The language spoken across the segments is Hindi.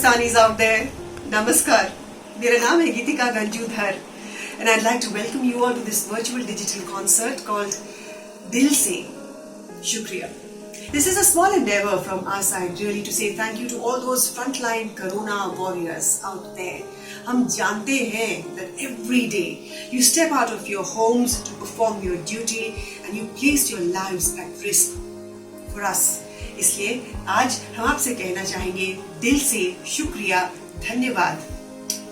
Pakistanis out there, Namaskar. मेरा नाम है गीतिका गंजूधर and I'd like to welcome you all to this virtual digital concert called Dil Se Shukriya. This is a small endeavor from our side really to say thank you to all those frontline Corona warriors out there. हम जानते हैं that every day you step out of your homes to perform your duty and you place your lives at risk for us. इसलिए आज हम आपसे कहना चाहेंगे दिल से शुक्रिया, धन्यवाद.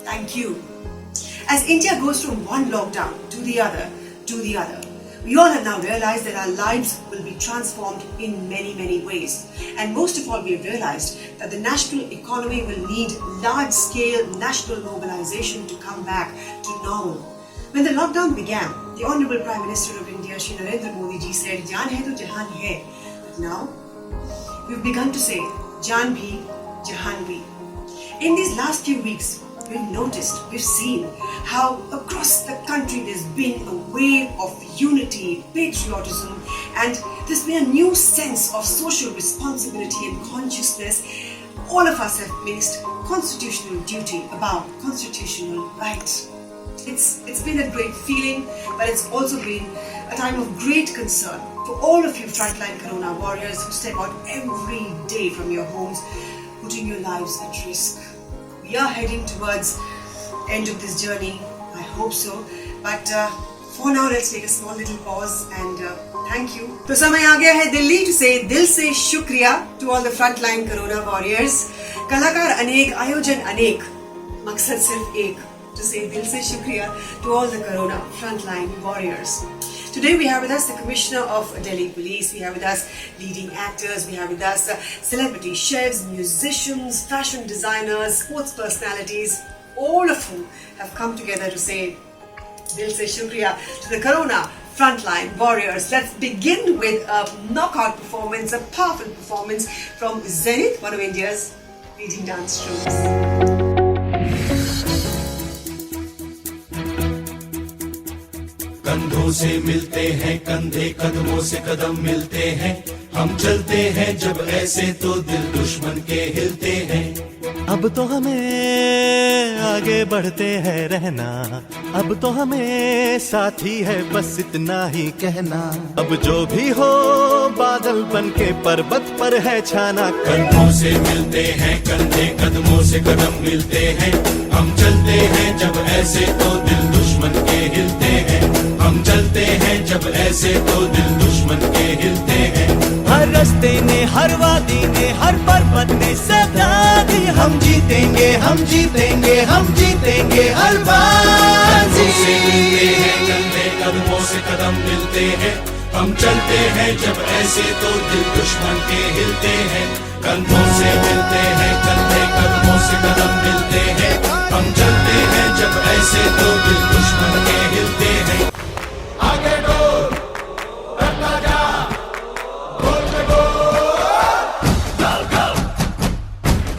Thank you. As India goes from one lockdown to the other, we all have now realized that our lives will be transformed in many, many ways. And most of all, we have realized that the national economy will need large-scale national mobilization to come back to normal. When the lockdown began, the Honorable Prime Minister of India, Shri Narendra Modi ji said, "Jaan hai to jahan hai." But now, we've begun to say, "Jaan bhi, jahan bhi." In these last few weeks, we've noticed, we've seen how across the country there's been a wave of unity, patriotism, and there's been a new sense of social responsibility and consciousness. All of us have placed constitutional duty above constitutional rights. It's been a great feeling, but it's also been a time of great concern for all of you frontline Corona warriors who step out every day from your homes, putting your lives at risk. We are heading towards end of this journey. I hope so. But for now, let's take a small little pause and thank you. तो समय आ गया है दिल्ली to say दिल से शुक्रिया to all the frontline Corona warriors. कलाकार अनेक, आयोजन अनेक, मकसद सिर्फ एक, to say दिल से शुक्रिया to all the Corona frontline warriors. Today we have with us the Commissioner of Delhi Police, we have with us leading actors, we have with us celebrity chefs, musicians, fashion designers, sports personalities, all of whom have come together to say Dil Se Shukriya to the Corona frontline warriors. Let's begin with a knockout performance, a powerful performance from Zenith, one of India's leading dance troupes. कंधों से मिलते हैं कंधे, कदमों से कदम मिलते हैं, हम चलते हैं जब ऐसे तो दिल दुश्मन के हिलते हैं. अब तो हमें आगे बढ़ते हैं रहना, अब तो हमें साथी है बस इतना ही कहना. अब जो भी हो बादल बन के पर्वत पर है छाना. कंधों से मिलते हैं कंधे, कदमों से कदम मिलते हैं, हम चलते हैं जब ऐसे तो दिल दुश्मन के हिलते हैं. हम चलते हैं जब ऐसे तो दिल दुश्मन के हिलते हैं. हर रास्ते ने, हर वादी ने, हर पर्वत ने सदा दी, हम जीतेंगे, हम जीतेंगे, हम जीतेंगे हर बाजी. कंधों से मिलते हैं कंधे, कदमों से कदम मिलते हैं, हम चलते हैं जब ऐसे तो दिल दुश्मन के हिलते हैं. कंधों से मिलते हैं कंधे, कदमों से कदम मिलते हैं, हम चलते हैं जब ऐसे तो दिल दुश्मन के हिलते हैं. आगे डोर रखा जा, गोल में गोल, गोल गोल,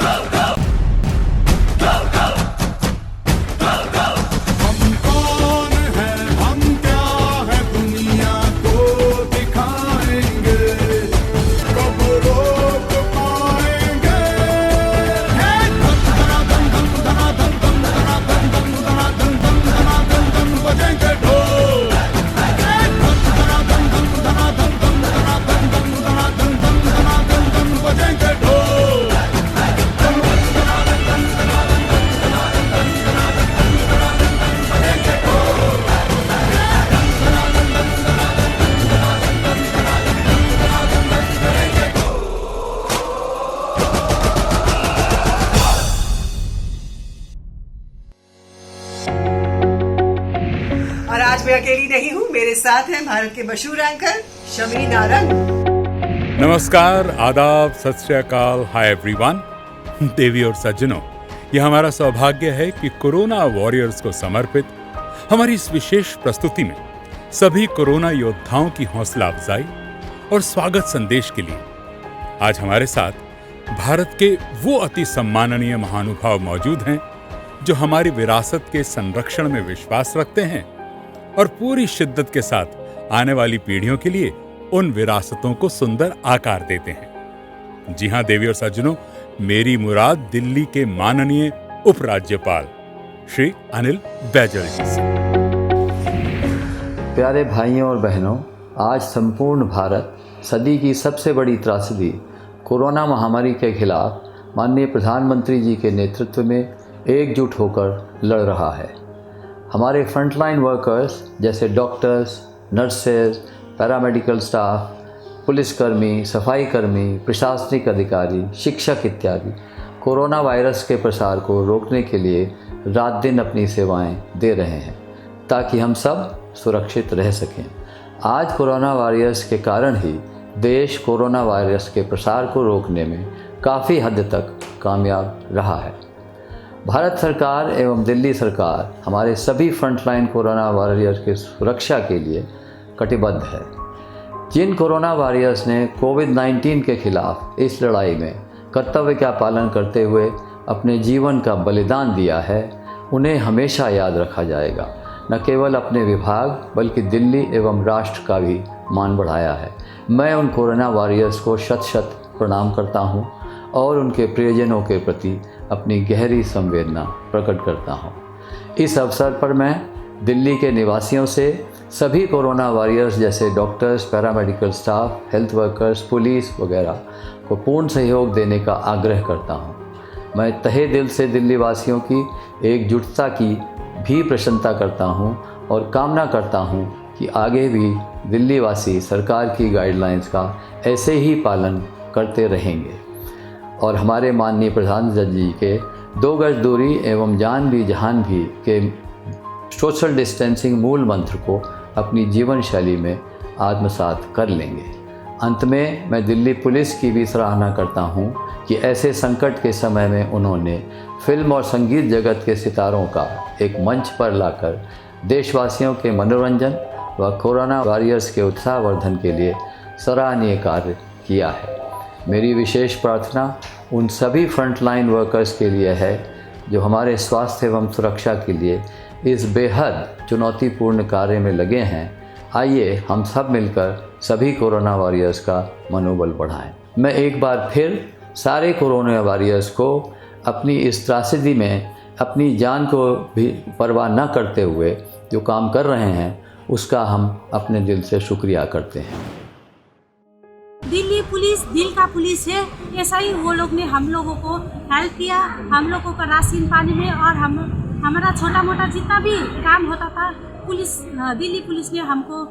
गोल गोल, गोल गोल, गोल गोल. हम कौन है, हम क्या है, दुनिया को दिखाएंगे, कब रोक पाएंगे. बजेंगे ढोल, बजेंगे ढोल. और आज मैं अकेली नहीं हूँ, मेरे साथ हैं भारत के मशहूर एंकर शमी नारंग. नमस्कार, आदाब, सत श्री अकाल, हाय एवरीवन. देवी और सज्जनों, यह हमारा सौभाग्य है कि कोरोना वॉरियर्स को समर्पित हमारी इस विशेष प्रस्तुति में सभी कोरोना योद्धाओं की हौसला अफजाई और स्वागत संदेश के लिए आज हमारे साथ भारत के वो अति सम्माननीय महानुभाव मौजूद हैं जो हमारी विरासत के संरक्षण में विश्वास रखते हैं और पूरी शिद्दत के साथ आने वाली पीढ़ियों के लिए उन विरासतों को सुंदर आकार देते हैं. जी हां देवी और सज्जनों, मेरी मुराद दिल्ली के माननीय उपराज्यपाल श्री अनिल बैजल जी से। प्यारे भाइयों और बहनों, आज संपूर्ण भारत सदी की सबसे बड़ी त्रासदी कोरोना महामारी के खिलाफ माननीय प्रधानमंत्री जी के नेतृत्व में एकजुट होकर लड़ रहा है। हमारे फ्रंटलाइन वर्कर्स जैसे डॉक्टर्स, नर्सेज, पैरामेडिकल स्टाफ, पुलिसकर्मी, सफाई कर्मी, प्रशासनिक अधिकारी, शिक्षक इत्यादि कोरोना वायरस के प्रसार को रोकने के लिए रात दिन अपनी सेवाएं दे रहे हैं ताकि हम सब सुरक्षित रह सकें। आज कोरोना वायरस के कारण ही देश कोरोना वायरस के प्रसार को रोकने में काफ़ी हद तक कामयाब रहा है। भारत सरकार एवं दिल्ली सरकार हमारे सभी फ्रंटलाइन कोरोना वॉरियर्स की सुरक्षा के लिए कटिबद्ध है। जिन कोरोना वॉरियर्स ने कोविड-19 के खिलाफ इस लड़ाई में कर्तव्य का पालन करते हुए अपने जीवन का बलिदान दिया है, उन्हें हमेशा याद रखा जाएगा। न केवल अपने विभाग बल्कि दिल्ली एवं राष्ट्र का भी मान बढ़ाया है। मैं उन कोरोना वॉरियर्स को शत शत प्रणाम करता हूं और उनके प्रियजनों के प्रति अपनी गहरी संवेदना प्रकट करता हूं। इस अवसर पर मैं दिल्ली के निवासियों से सभी कोरोना वॉरियर्स जैसे doctors, paramedical staff, health workers, police वगैरह को पूर्ण सहयोग देने का आग्रह करता हूं। मैं तहे दिल से दिल्ली वासियों की एकजुटता की भी प्रशंसा करता हूं और कामना करता हूं कि आगे भी दिल्ली वासी सरकार की गाइडलाइंस का ऐसे ही पालन करते रहेंगे और हमारे माननीय प्रधानमंत्री जी के 2 गज दूरी एवं जान भी जहान भी के सोशल डिस्टेंसिंग मूल मंत्र को अपनी जीवन शैली में आत्मसात कर लेंगे। अंत में मैं दिल्ली पुलिस की भी सराहना करता हूं कि ऐसे संकट के समय में उन्होंने फिल्म और संगीत जगत के सितारों का एक मंच पर लाकर देशवासियों के मनोरंजन व कोरोना वॉरियर्स के उत्साहवर्धन के लिए सराहनीय कार्य किया है। मेरी विशेष प्रार्थना उन सभी फ्रंटलाइन वर्कर्स के लिए है जो हमारे स्वास्थ्य एवं सुरक्षा के लिए इस बेहद चुनौतीपूर्ण कार्य में लगे हैं। आइए हम सब मिलकर सभी कोरोना वॉरियर्स का मनोबल बढ़ाएं। मैं एक बार फिर सारे कोरोना वॉरियर्स को अपनी इस त्रासदी में अपनी जान को भी परवाह न करते हुए जो काम कर रहे हैं उसका हम अपने दिल से शुक्रिया करते हैं। दिल्ली पुलिस दिल का पुलिस है। ऐसा ही वो लोग ने हम लोगों को हेल्प किया, हम लोगों का राशन पानी में और हमारा छोटा मोटा जितना भी काम होता था दिल्ली पुलिस ने हमको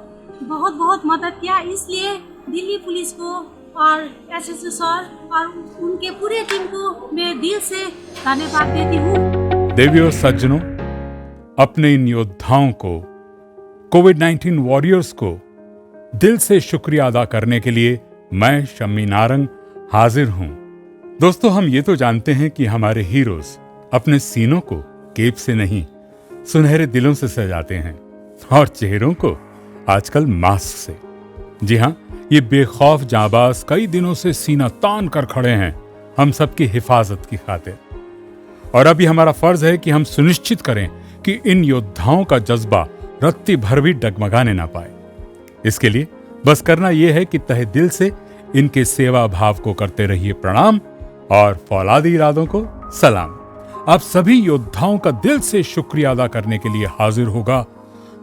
बहुत बहुत मदद किया। इसलिए दिल्ली पुलिस को और एसएसओ सर और उनके पूरे टीम को मैं दिल से धन्यवाद देती हूँ। देवियों सज्जनों, अपने इन योद्धाओं को, कोविड-19 वॉरियर्स को दिल से शुक्रिया अदा करने के लिए मैं शम्मी नारंग हाजिर हूं। दोस्तों, हम ये तो जानते हैं कि हमारे हीरोज अपने सीनों को केप से नहीं सुनहरे दिलों से सजाते हैं और चेहरों को आजकल मास्क से। जी हां, ये बेखौफ जांबाज कई दिनों से सीना तान कर खड़े हैं हम सबकी हिफाजत की खातिर। और अभी हमारा फर्ज है कि हम सुनिश्चित करें कि इन योद्धाओं का जज्बा रत्ती भर भी डगमगाने ना पाए। इसके लिए बस करना यह है कि तहे दिल से इनके सेवा भाव को करते रहिए प्रणाम और फौलादी इरादों को सलाम। आप सभी योद्धाओं का दिल से शुक्रिया अदा करने के लिए हाजिर होगा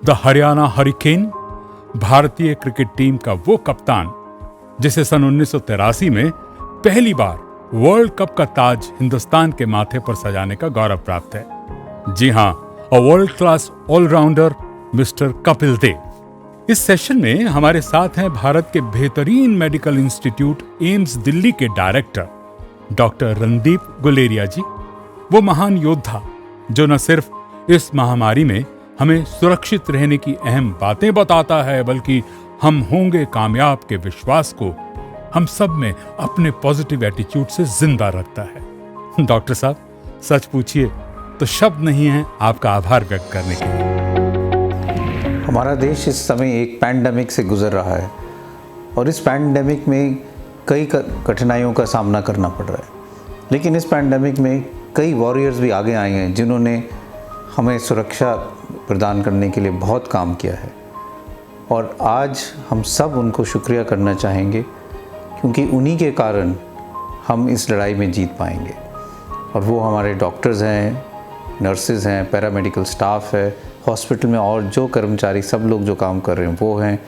द हरियाणा हरिकेन, भारतीय क्रिकेट टीम का वो कप्तान जिसे सन 1983 में पहली बार वर्ल्ड कप का ताज हिंदुस्तान के माथे पर सजाने का गौरव प्राप्त है। जी हां, a world class allrounder mister Kapil Dev. इस सेशन में हमारे साथ हैं भारत के बेहतरीन मेडिकल इंस्टीट्यूट एम्स दिल्ली के डायरेक्टर डॉक्टर रणदीप गुलेरिया जी, वो महान योद्धा जो न सिर्फ इस महामारी में हमें सुरक्षित रहने की अहम बातें बताता है बल्कि हम होंगे कामयाब के विश्वास को हम सब में अपने पॉजिटिव एटीट्यूड से जिंदा रखता है। डॉक्टर साहब, सच पूछिए तो शब्द नहीं है आपका आभार व्यक्त करने के लिए। हमारा देश इस समय एक पैंडेमिक से गुजर रहा है और इस पैंडेमिक में कई कठिनाइयों का सामना करना पड़ रहा है, लेकिन इस पैंडेमिक में कई वॉरियर्स भी आगे आए हैं जिन्होंने हमें सुरक्षा प्रदान करने के लिए बहुत काम किया है और आज हम सब उनको शुक्रिया करना चाहेंगे क्योंकि उन्हीं के कारण हम इस लड़ाई में जीत पाएंगे। और वो हमारे डॉक्टर्स हैं, नर्सेज़ हैं, पैरामेडिकल स्टाफ है, हॉस्पिटल में और जो कर्मचारी सब लोग जो काम कर रहे हैं वो हैं,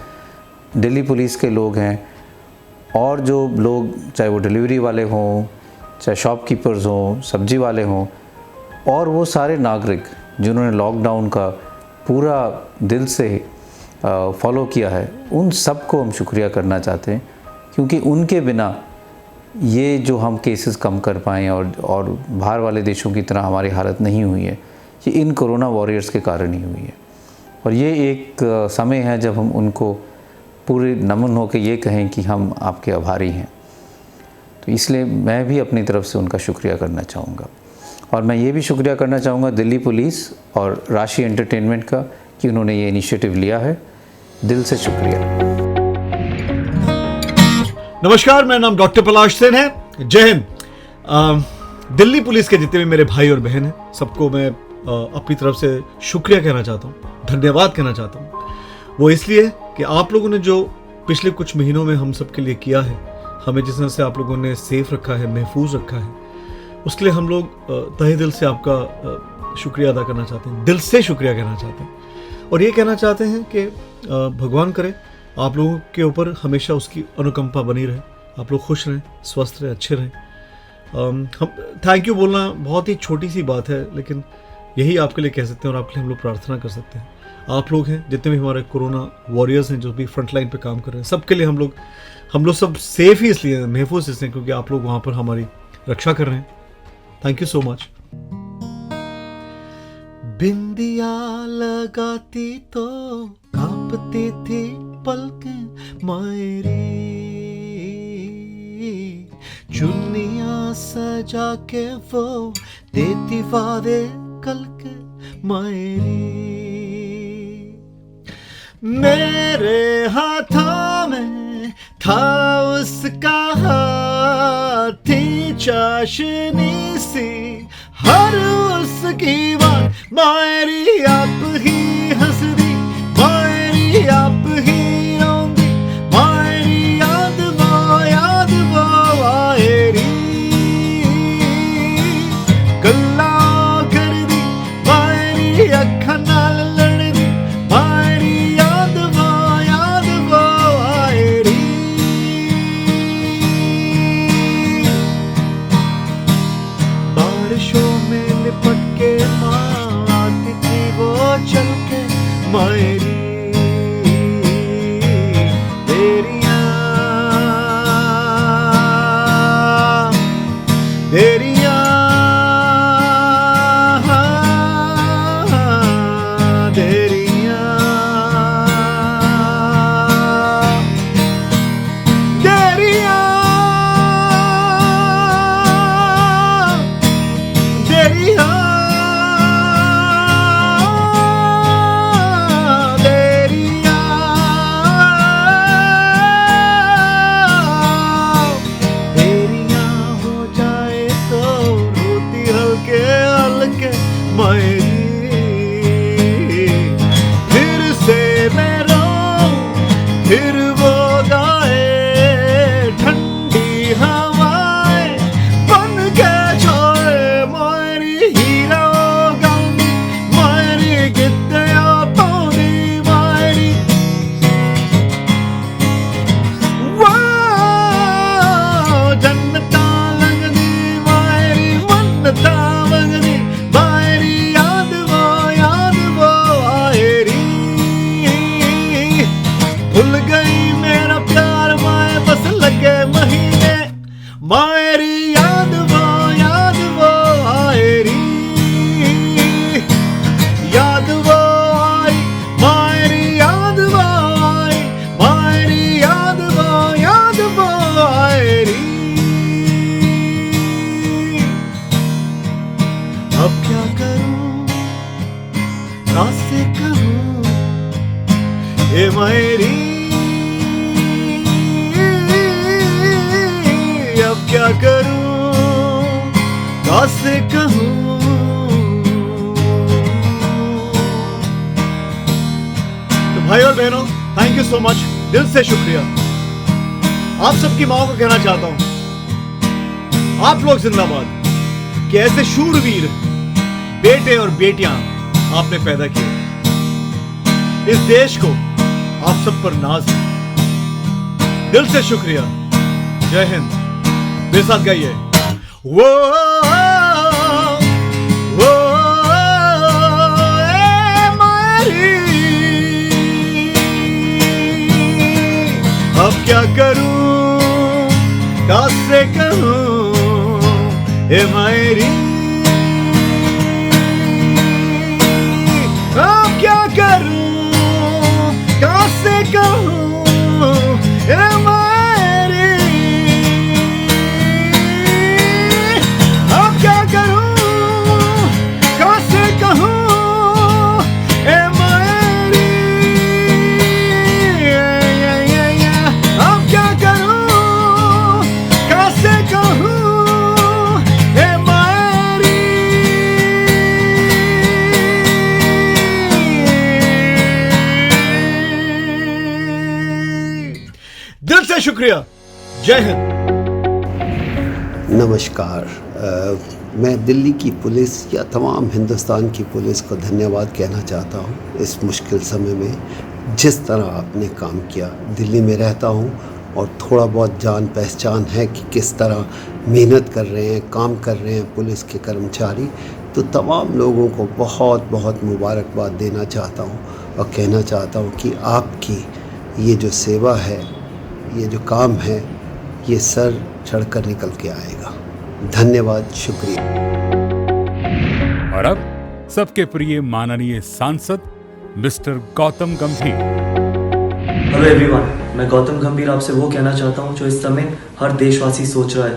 दिल्ली पुलिस के लोग हैं, और जो लोग चाहे वो डिलीवरी वाले हों, चाहे शॉपकीपर्स हों, सब्जी वाले हों, और वो सारे नागरिक जिन्होंने लॉकडाउन का पूरा दिल से फॉलो किया है, उन सबको हम शुक्रिया करना चाहते हैं, क्योंकि उनके बिना ये जो हम केसेस कम कर पाएँ और बाहर वाले देशों की तरह हमारी हालत नहीं हुई है, ये इन कोरोना वॉरियर्स के कारण ही हुई है। और ये एक समय है जब हम उनको पूरे नमन होकर ये कहें कि हम आपके आभारी हैं। तो इसलिए मैं भी अपनी तरफ से उनका शुक्रिया करना चाहूँगा। और मैं ये भी शुक्रिया करना चाहूँगा दिल्ली पुलिस और राशि एंटरटेनमेंट का कि उन्होंने ये इनिशिएटिव लिया है। दिल से शुक्रिया। नमस्कार, मेरा नाम डॉक्टर पलाश सेन है। जय हिंद। दिल्ली पुलिस के जितने भी मेरे भाई और बहन हैं, सबको मैं अपनी तरफ से शुक्रिया कहना चाहता हूँ, धन्यवाद कहना चाहता हूँ। वो इसलिए कि आप लोगों ने जो पिछले कुछ महीनों में हम सबके लिए किया है, हमें जिस तरह से आप लोगों ने सेफ रखा है, महफूज रखा है, उसके लिए हम लोग तहे दिल से आपका शुक्रिया अदा करना चाहते हैं, दिल से शुक्रिया कहना चाहते हैं। और ये कहना चाहते हैं कि भगवान करे आप लोगों के ऊपर हमेशा उसकी अनुकंपा बनी रहे, आप लोग खुश रहें, स्वस्थ रहें, अच्छे रहें। हम थैंक यू बोलना बहुत ही छोटी सी बात है, लेकिन यही आपके लिए कह सकते हैं और आपके लिए हम लोग प्रार्थना कर सकते हैं। आप लोग हैं, जितने भी हमारे कोरोना वॉरियर्स हैं जो भी फ्रंट लाइन पे काम कर रहे हैं, सबके लिए हम लोग सब सेफ ही इसलिए, महफूज इसलिए क्योंकि आप लोग वहाँ पर हमारी रक्षा कर रहे हैं। Thank you so much. बिंदिया लगाती तो कांपती थी पलकें मायरी, चुन्नियां सजा के वो देती वादे कल के मायरी। मेरे हाथों में था उसका हाथी चाशनी सी, हर उसकी बात मायरी आप ही हंसदी, मायरी आप ही रोंदी, मायरी याद वो मायरी गल्ला कर दी, मायरी अखा नाल लड़दी, मायरी याद वो मायरी। बारिशों में लिपट के माँ आती थी वो चल के मायरी। तेरियां तेरियां तेरियां तेरियां तेरियां फिर वो गाए ठंडी हवाएं बन के छोड़े मायरी हीरा गाऊंगी, मायरी गिद्दया पौनी मायरी। वाह जन्नता लगदी मायरी, मन्नता मंगदी मायरी, याद वो आयरी। भूल गई मेरा प्यार माए बस लगे महीने, मायरी याद वो आयरी। याद वो आई मायरी, याद वो आई मायरी, याद वो आयरी। अब क्या करूं, कैसे कहूं ये मायरी, अब क्या करूं, कैसे कहूं। तो भाई और बहनों, थैंक यू सो मच, दिल से शुक्रिया। आप सबकी माओ को कहना चाहता हूं, आप लोग जिंदाबाद कि ऐसे शूरवीर बेटे और बेटियां आपने पैदा किए। इस देश को आप सब पर नाज है। दिल से शुक्रिया। जय हिंद। मेरे साथ गाइए। वो अब क्या करूं, कैसे कहूं, ए मेरी, अब क्या करूं, कैसे कहूं, ए मेरी, अब क्या करूं, कैसे कहूं, ए मेरी, अब क्या करूं, कैसे कहूं, ए मेरी। दिल से शुक्रिया। जय हिंद। नमस्कार। मैं दिल्ली की पुलिस या तमाम हिंदुस्तान की पुलिस को धन्यवाद कहना चाहता हूँ इस मुश्किल समय में जिस तरह आपने काम किया। दिल्ली में रहता हूँ और थोड़ा बहुत जान पहचान है कि किस तरह मेहनत कर रहे हैं, काम कर रहे हैं पुलिस के कर्मचारी। तो तमाम लोगों को बहुत बहुत मुबारकबाद देना चाहता हूँ और कहना चाहता हूँ कि आपकी ये जो सेवा है, ये जो काम है, ये सर चढ़कर निकल के आएगा। धन्यवाद, शुक्रिया। और अब सबके प्रिय माननीय सांसद मिस्टर गौतम गंभीर। हेलो एवरीवन, मैं गौतम गंभीर आपसे वो कहना चाहता हूँ जो इस समय हर देशवासी सोच रहा है।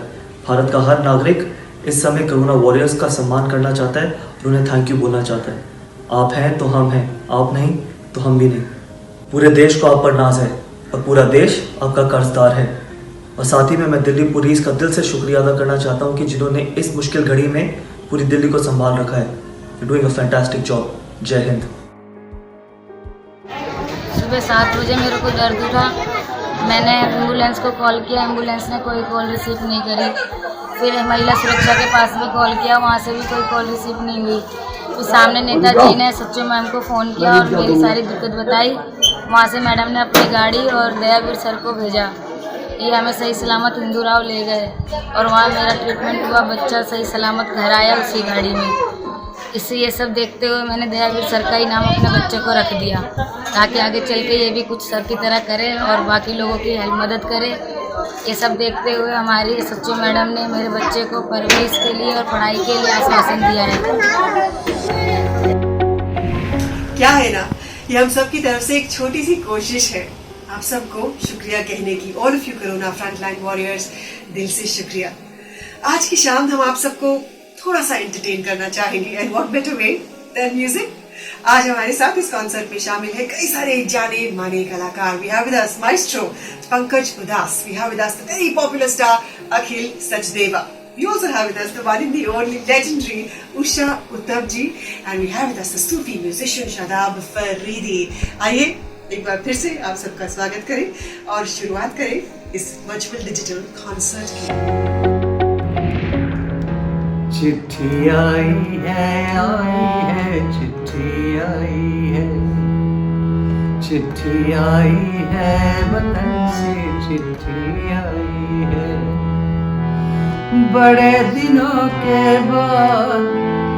भारत का हर नागरिक इस समय कोरोना वॉरियर्स का सम्मान करना चाहता है और उन्हें थैंक यू बोलना चाहता है। आप हैं तो हम हैं, आप नहीं तो हम भी नहीं। पूरे देश को आप पर नाज है और पूरा देश आपका कर्जदार है। और साथ ही में मैं दिल्ली पुलिस का दिल से शुक्रिया अदा करना चाहता हूँ कि जिन्होंने इस मुश्किल घड़ी में पूरी दिल्ली को संभाल रखा है। You doing a fantastic job. जय हिंद। सुबह 7 बजे मेरे को दर्द उठा। मैंने एम्बुलेंस को कॉल किया, एम्बुलेंस ने कोई कॉल रिसीव नहीं करी। फिर महिला सुरक्षा के पास भी कॉल किया, वहाँ से भी कोई कॉल रिसीव नहीं हुई। फिर सामने नेताजी ने सच्चो मैम को फ़ोन किया और मेरी सारी दिक्कत बताई। वहाँ से मैडम ने अपनी गाड़ी और दयावीर सर को भेजा। ये हमें सही सलामत हिंदूराव ले गए और वहाँ मेरा ट्रीटमेंट हुआ। बच्चा सही सलामत घर आया उसी गाड़ी में। इससे ये सब देखते हुए मैंने दयावीर सर का ही नाम अपने बच्चे को रख दिया ताकि आगे चल के ये भी कुछ सर की तरह करे और बाकी लोगों की हेल्प मदद करे। ये सब देखते हुए हमारी सच्चो मैडम ने मेरे बच्चे को परवरिश के लिए और पढ़ाई के लिए आश्वासन दिया है। क्या है ना, ये हम सब की तरफ से एक छोटी सी कोशिश है आप सबको शुक्रिया कहने की। All of you corona frontline warriors, दिल से शुक्रिया। आज की शाम हम आप सबको थोड़ा सा एंटरटेन करना चाहेंगे and what better way than music. आज हमारे साथ इस कॉन्सर्ट में शामिल है कई सारे जाने माने कलाकार। We have with us maestro Pankaj Udhas, we have with us the very popular star Akhil Sachdeva, we also have with us the one and the only legendary Usha Uttab ji, and we have with us the Sufi musician Shadab Faridi. आइए एक बार फिर से आप सबका स्वागत करें और शुरुआत करें इस वर्चुअल डिजिटल कॉन्सर्ट की। चिट्ठी आई है, चिट्ठी आई है, चिट्ठी आई है, वतन से चिट्ठी आई है। बड़े दिनों के बाद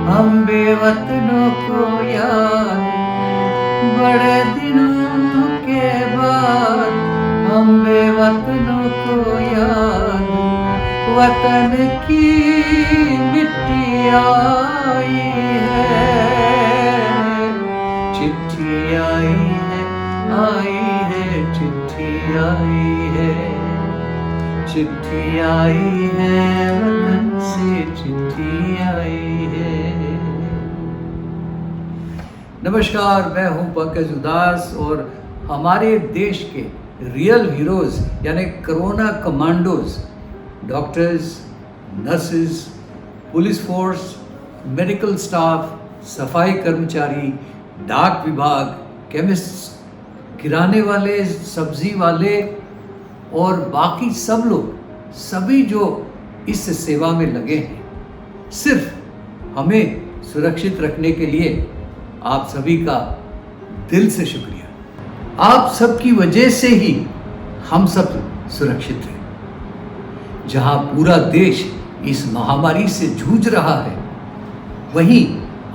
हम बेवतनों को याद, बड़े दिनों के बाद हम बेवतनों को याद, वतन की मिट्टी आई है। चिट्ठी आई है, चिट्ठी आई है, चिट्ठी आई है, वतन से चिट्ठी आई है। नमस्कार, मैं हूं पंकज उदास और हमारे देश के रियल हीरोज यानी corona commandos, doctors, nurses, police force, medical staff, सफाई कर्मचारी, डाक विभाग, केमिस्ट, किराने वाले, सब्जी वाले और बाकी सब लोग, सभी जो इस सेवा में लगे हैं। सिर्फ हमें सुरक्षित रखने के लिए आप सभी का दिल से शुक्रिया। आप सबकी वजह से ही हम सब सुरक्षित हैं। जहां पूरा देश इस महामारी से जूझ रहा है, वहीं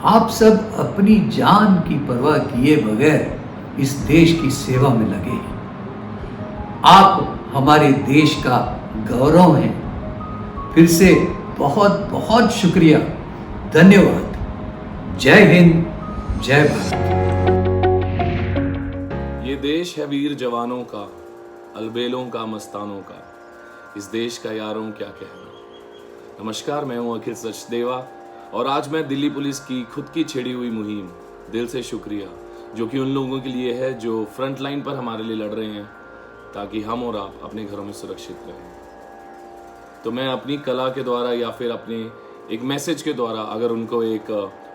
आप सब अपनी जान की परवाह किए बगैर इस देश की सेवा में लगे हैं। आप हमारे देश का गौरव हैं। फिर से बहुत बहुत शुक्रिया, धन्यवाद। जय हिंद, जय भारत। ये देश है वीर जवानों का, अलबेलों का, मस्तानों का। इस देश का यारों क्या कहना। नमस्कार, मैं हूं अखिल सचदेवा और आज मैं दिल्ली पुलिस की खुद की छेड़ी हुई मुहिम दिल से शुक्रिया, जो कि उन लोगों के लिए है जो फ्रंट लाइन पर हमारे लिए लड़ रहे हैं ताकि हम और आप अपने घरों में सुरक्षित रहें। तो मैं अपनी कला के द्वारा या फिर अपने एक मैसेज के द्वारा अगर उनको एक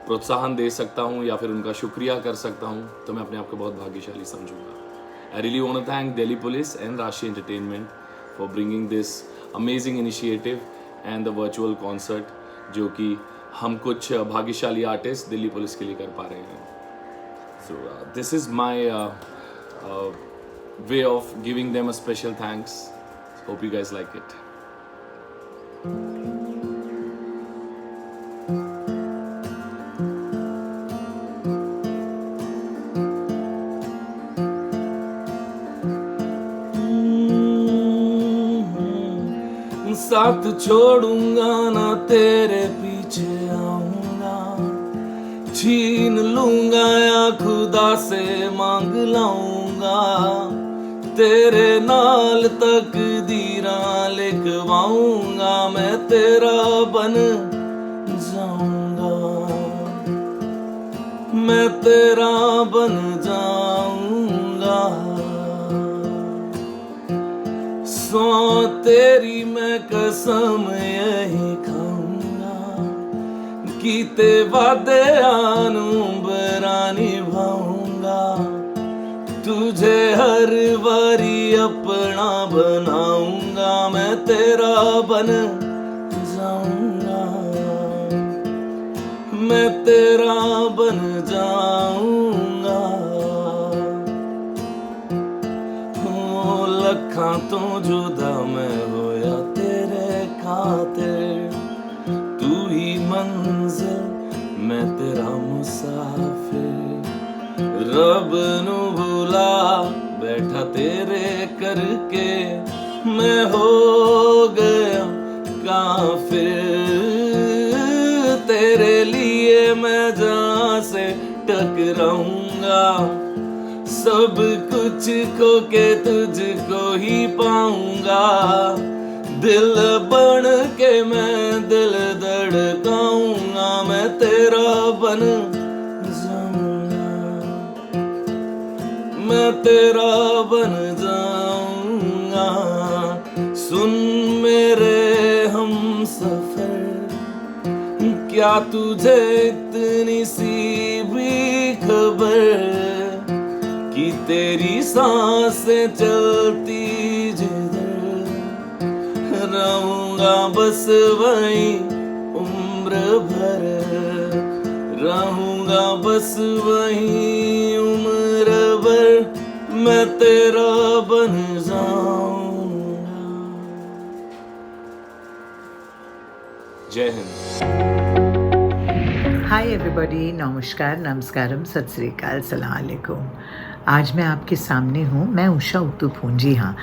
प्रोत्साहन दे सकता हूँ या फिर उनका शुक्रिया कर सकता हूँ तो मैं अपने आप को बहुत भाग्यशाली समझूंगा। I really want to thank Delhi police and Rashi entertainment for bringing this amazing initiative and the virtual concert, जो कि हम कुछ भाग्यशाली आर्टिस्ट दिल्ली पुलिस के लिए कर पा रहे हैं। So this is my way of giving them a special thanks. Hope you guys like it. साथ छोड़ूंगा ना तेरे पीछे आऊंगा, छीन लूंगा या खुदा से मांग लाऊंगा, तेरे नाल तकदीरा लिखवाऊंगा, मैं तेरा बन जाऊंगा, मैं तेरा बन जाऊंगा। सौ तेरी मैं कसम यही खाऊंगा, कीते वादे आनू बरा निभाऊंगा, तुझे हर बारी अपना बनाऊंगा, मैं तेरा बन जाऊंगा, मैं तेरा बन जाऊंगा। लखां तो जुदा मैं होया तेरे खातिर, तू ही मंजिल मैं तेरा मुसाफिर, रब नू भुला बैठा तेरे करके, मैं हो गया काफिर, तेरे लिए मैं जान से टकराऊंगा, सब कुछ खो के तुझको ही पाऊंगा, दिल बन के मैं दिल धड़काऊंगा, मैं तेरा बन जाऊंगा, मैं तेरा बन जाऊंगा। सुन मेरे हम सफर, क्या तुझे इतनी सी भी खबर कि तेरी सांसें चलती जिधर, रहूंगा बस वहीं उम्र भर, रहूंगा बस वहीं उम्र भर, मैं तेरा बन जाऊंगा। जय हिंद। हाय एवरीबॉडी, नमस्कार, नमस्कारम, सत श्री अकाल, सलाम अलैकुम। आज मैं आपके सामने हूँ। मैं उषा उत्तुप, जी हाँ,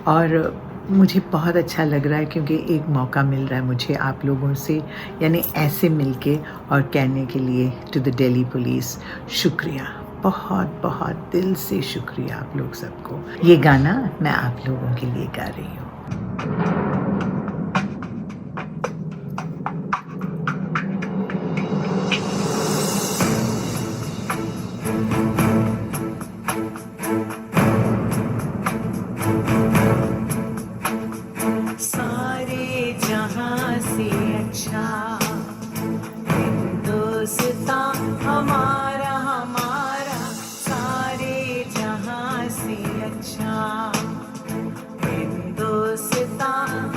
और मुझे बहुत अच्छा लग रहा है क्योंकि एक मौका मिल रहा है मुझे आप लोगों से, यानी ऐसे मिलके और कहने के लिए टू द दिल्ली पुलिस शुक्रिया, बहुत बहुत दिल से शुक्रिया आप लोग सबको। ये गाना मैं आप लोगों के लिए गा रही हूँ। हिंदुस्तान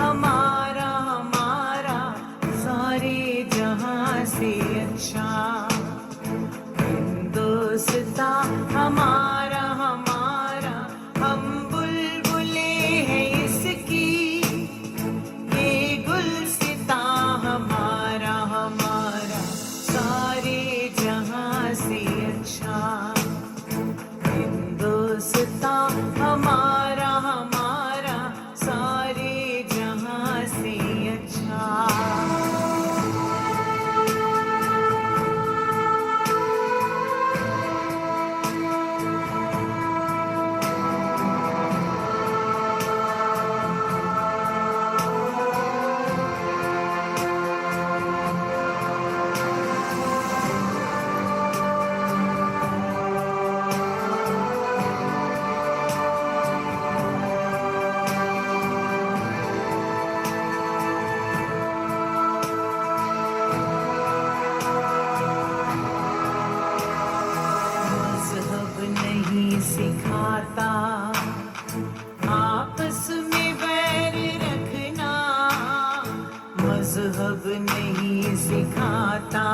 नहीं सिखाता,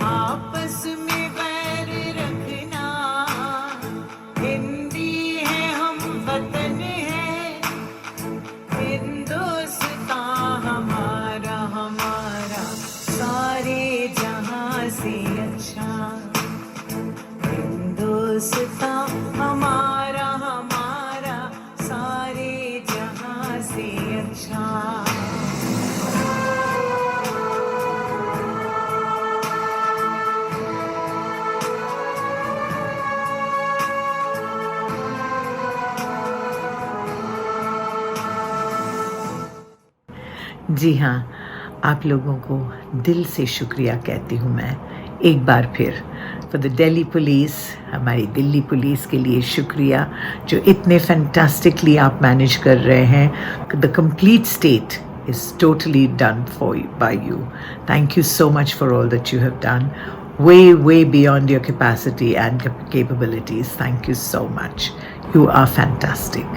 आपस में बैर रखना। हिंदी है हम वतन है, हिंदुस्तान हमारा हमारा सारे जहां से अच्छा। हिंदुस्तान हमारा हमारा सारे जहां से अच्छा। जी हाँ, आप लोगों को दिल से शुक्रिया कहती हूँ मैं एक बार फिर। फॉर द दिल्ली पुलिस, हमारी दिल्ली पुलिस के लिए शुक्रिया जो इतने फैंटास्टिकली आप मैनेज कर रहे हैं। The complete state is totally done by you. Thank you so much for all that you have done. Way beyond your capacity and capabilities. Thank you so much. You are fantastic.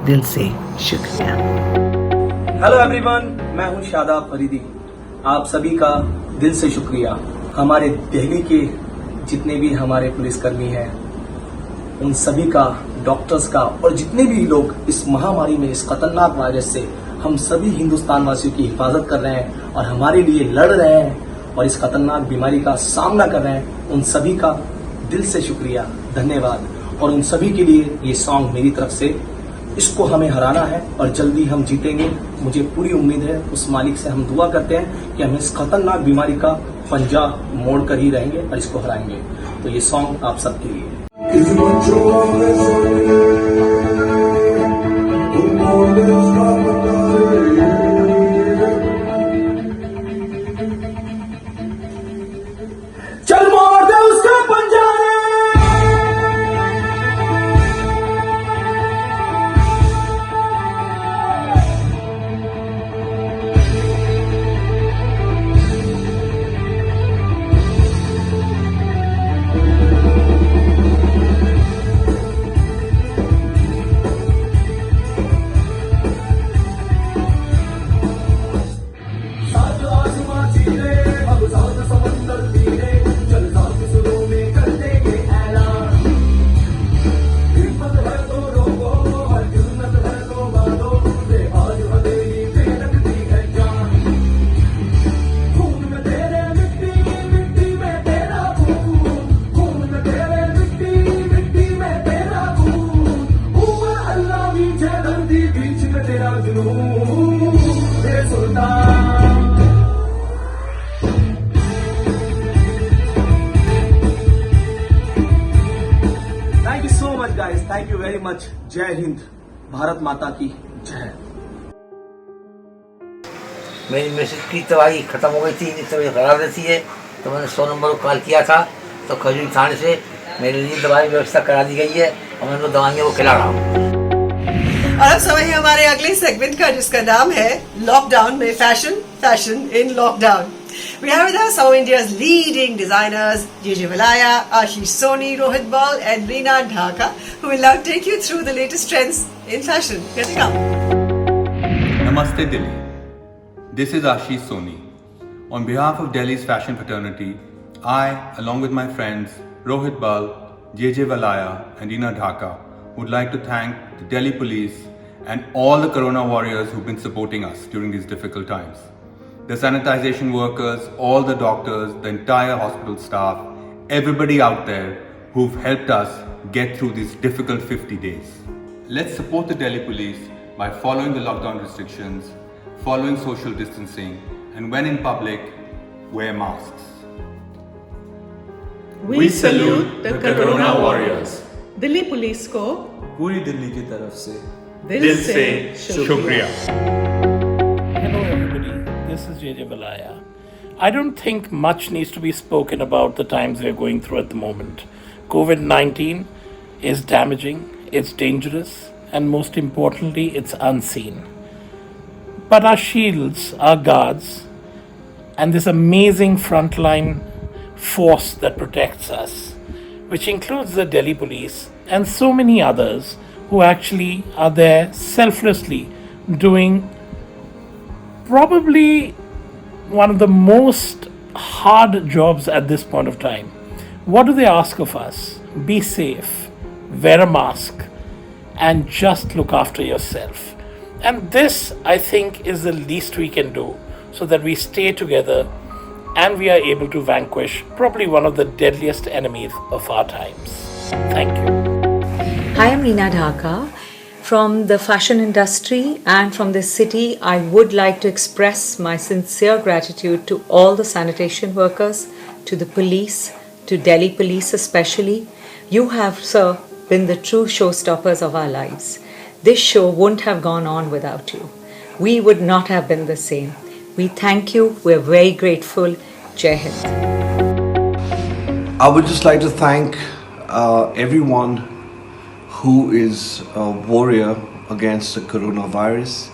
दिल से शुक्रिया। हेलो एवरीवन, मैं हूं शादाब फरीदी। आप सभी का दिल से शुक्रिया। हमारे दिल्ली के जितने भी हमारे पुलिसकर्मी हैं, उन सभी का, डॉक्टर्स का, और जितने भी लोग इस महामारी में, इस खतरनाक वायरस से हम सभी हिंदुस्तान वासियों की हिफाजत कर रहे हैं और हमारे लिए लड़ रहे हैं और इस खतरनाक बीमारी का सामना कर रहे हैं, उन सभी का दिल से शुक्रिया, धन्यवाद। और उन सभी के लिए ये सॉन्ग मेरी तरफ से। इसको हमें हराना है और जल्दी हम जीतेंगे, मुझे पूरी उम्मीद है। उस मालिक से हम दुआ करते हैं कि हम इस खतरनाक बीमारी का पंजा मोड़ कर ही रहेंगे और इसको हराएंगे। तो ये सॉन्ग आप सबके लिए। चल मार दे उसका पंजा। Thank you so much guys, thank you very much। जय हिंद, भारत माता की जय। मेरी मैसेज की दवाई ख़त्म हो गई थी, इतनी तबीयत खराब रहती है, तो मैंने 100 नंबर को कॉल किया था, तो खजूरी थाने से मेरे लिए दवाई व्यवस्था करा दी गई है और मैं उनको दवाइयाँ वो खिला रहा हूँ। और अब समय है हमारे अगले सेगमेंट का, जिसका नाम है लॉकडाउन में fashion in lockdown. We have with us some of India's leading designers, JJ Valaya, Ashish Soni, Rohit Bal and Reena Dhaka, who will now take you through the latest trends in fashion. Here they come. Namaste Delhi. This is Ashish Soni. On behalf of Delhi's fashion fraternity, I, along with my friends Rohit Bal, JJ Valaya and Reena Dhaka, would like to thank the Delhi police and all the Corona warriors who've been supporting us during these difficult times. The sanitization workers, all the doctors, the entire hospital staff, everybody out there who've helped us get through these difficult 50 days. Let's support the Delhi police by following the lockdown restrictions, following social distancing, and when in public, wear masks. We salute the Corona warriors. Delhi police को पूरी दिल्ली की तरफ से दिल से शुक्रिया। Hello everybody, this is JJ Valaya. I don't think much needs to be spoken about the times we're going through at the moment. COVID-19 is damaging, it's dangerous, and most importantly, it's unseen. But our shields, our guards, and this amazing frontline force that protects us, which includes the Delhi police and so many others who actually are there selflessly doing probably one of the most hard jobs at this point of time. What do they ask of us? Be safe, wear a mask, and just look after yourself. And this, I think, is the least we can do so that we stay together and we are able to vanquish probably one of the deadliest enemies of our times. Thank you. Hi, I'm Neena Dhaka. From the fashion industry and from this city, I would like to express my sincere gratitude to all the sanitation workers, to the police, to Delhi police especially. You have, sir, been the true showstoppers of our lives. This show wouldn't have gone on without you. We would not have been the same. We thank you. We're very grateful. Jai Hind. I would just like to thank everyone who is a warrior against the coronavirus,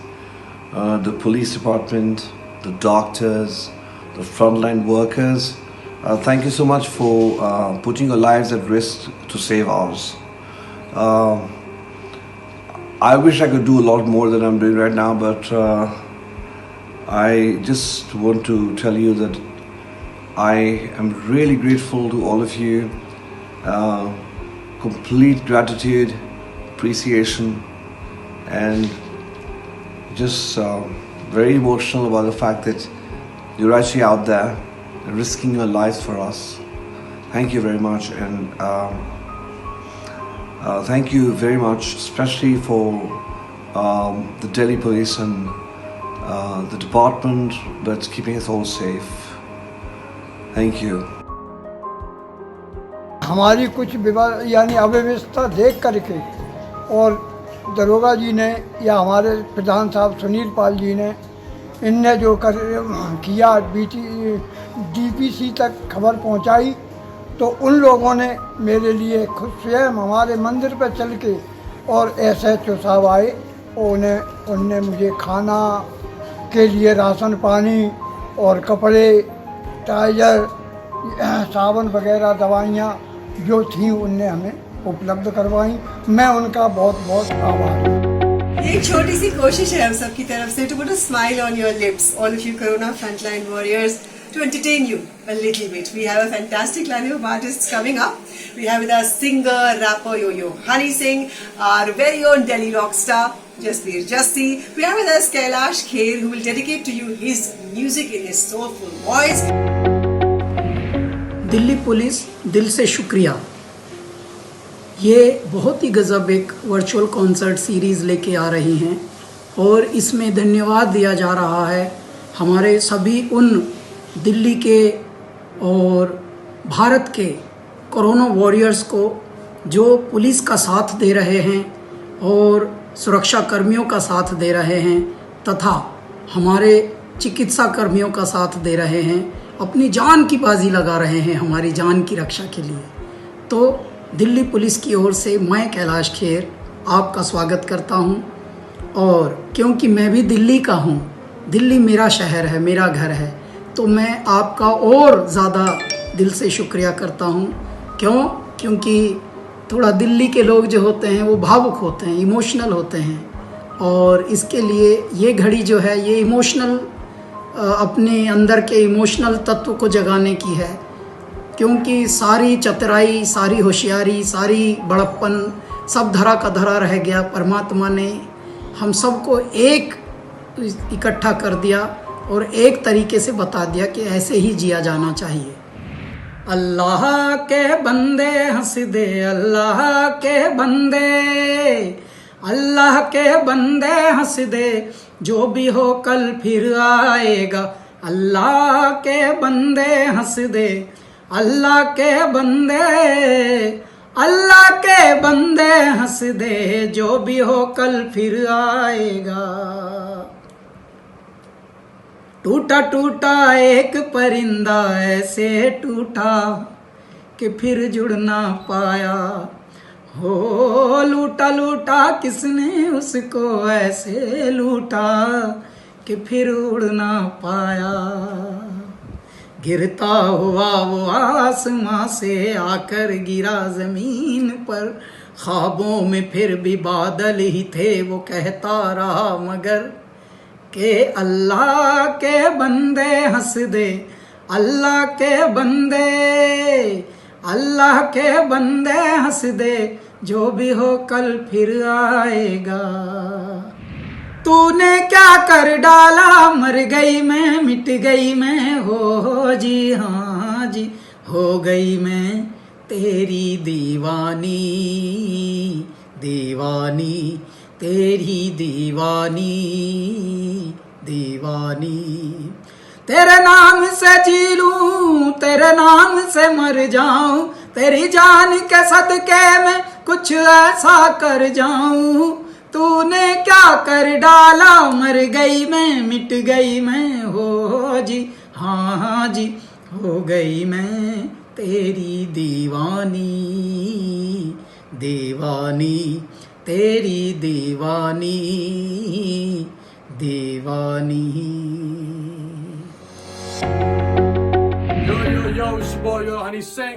the police department, the doctors, the frontline workers. Thank you so much for putting your lives at risk to save ours. I wish I could do a lot more than I'm doing right now, but I just want to tell you that I am really grateful to all of you. Complete gratitude, appreciation, and just very emotional about the fact that you're actually out there risking your lives for us. Thank you very much, and thank you very much, especially for the Delhi police and the department that's keeping us all safe. Thank you. हमारी कुछ यानी अव्यवस्था देख करके और दरोगा जी ने या हमारे प्रधान साहब सुनील पाल जी ने इनने जो किया डीपीसी तक खबर पहुंचाई, तो उन लोगों ने मेरे लिए खुद स्वयं हमारे मंदिर पर चल के और SHO साहब आए, उनने मुझे खाना के लिए राशन पानी और कपड़े, टाइजर, साबुन वगैरह दवाइयाँ जो थी उनने हमें उपलब्ध करवाई। मैं उनका बहुत बहुत आभार। ये एक छोटी सी कोशिश है हम सब की तरफ से to put a smile on your lips, all of you Corona frontline warriors, to entertain you a little bit. We have a fantastic lineup of artists coming up. We have with us singer, rapper Yo-Yo Honey Singh, our very own Delhi rock star Jasbir Jassi. We have with us Kailash Kher, who will dedicate to you his music in his soulful voice. Delhi police दिल से शुक्रिया। ये बहुत ही गज़ब एक वर्चुअल कॉन्सर्ट सीरीज़ लेके आ रही हैं और इसमें धन्यवाद दिया जा रहा है हमारे सभी उन दिल्ली के और भारत के कोरोना वॉरियर्स को जो पुलिस का साथ दे रहे हैं और सुरक्षा कर्मियों का साथ दे रहे हैं तथा हमारे चिकित्सा कर्मियों का साथ दे रहे हैं, अपनी जान की बाजी लगा रहे हैं हमारी जान की रक्षा के लिए। तो दिल्ली पुलिस की ओर से मैं कैलाश खेर आपका स्वागत करता हूं और क्योंकि मैं भी दिल्ली का हूं, दिल्ली मेरा शहर है, मेरा घर है, तो मैं आपका और ज़्यादा दिल से शुक्रिया करता हूं। क्योंकि थोड़ा दिल्ली के लोग जो होते हैं वो भावुक होते हैं, इमोशनल होते हैं और इसके लिए ये घड़ी जो है ये इमोशनल अपने अंदर के इमोशनल तत्व को जगाने की है, क्योंकि सारी चतुराई, सारी होशियारी, सारी बड़प्पन सब धरा का धरा रह गया। परमात्मा ने हम सबको एक इकट्ठा कर दिया और एक तरीके से बता दिया कि ऐसे ही जिया जाना चाहिए। अल्लाह के बंदे हंस दे, अल्लाह के बंदे, अल्लाह के बंदे हंस दे, जो भी हो कल फिर आएगा। अल्लाह के बंदे हंस दे, अल्लाह के बंदे, अल्लाह के बंदे हंस दे, जो भी हो कल फिर आएगा। टूटा टूटा एक परिंदा ऐसे टूटा कि फिर जुड़ ना पाया, हो लूटा लूटा किसने उसको ऐसे लूटा कि फिर उड़ ना पाया। गिरता हुआ वो आसमां से आकर गिरा ज़मीन पर, ख्वाबों में फिर भी बादल ही थे वो कहता रहा मगर के अल्लाह के बंदे हंस दे, अल्लाह के बंदे, अल्लाह के बंदे हंस दे, जो भी हो कल फिर आएगा। तूने क्या कर डाला, मर गई मैं, मिट गई मैं, हो जी हाँ जी, हो गई मैं तेरी दीवानी, दीवानी, तेरी दीवानी, दीवानी। तेरे नाम से जी लूं, तेरे नाम से मर जाऊं, तेरी जान के सदके में कुछ ऐसा कर जाऊं। तूने क्या कर डाला, मर गई मैं, मिट गई मैं, हो जी हाँ जी, हो गई मैं तेरी दीवानी, दीवानी, तेरी दीवानी, दीवानी। Yo it's boy your Honey Singh.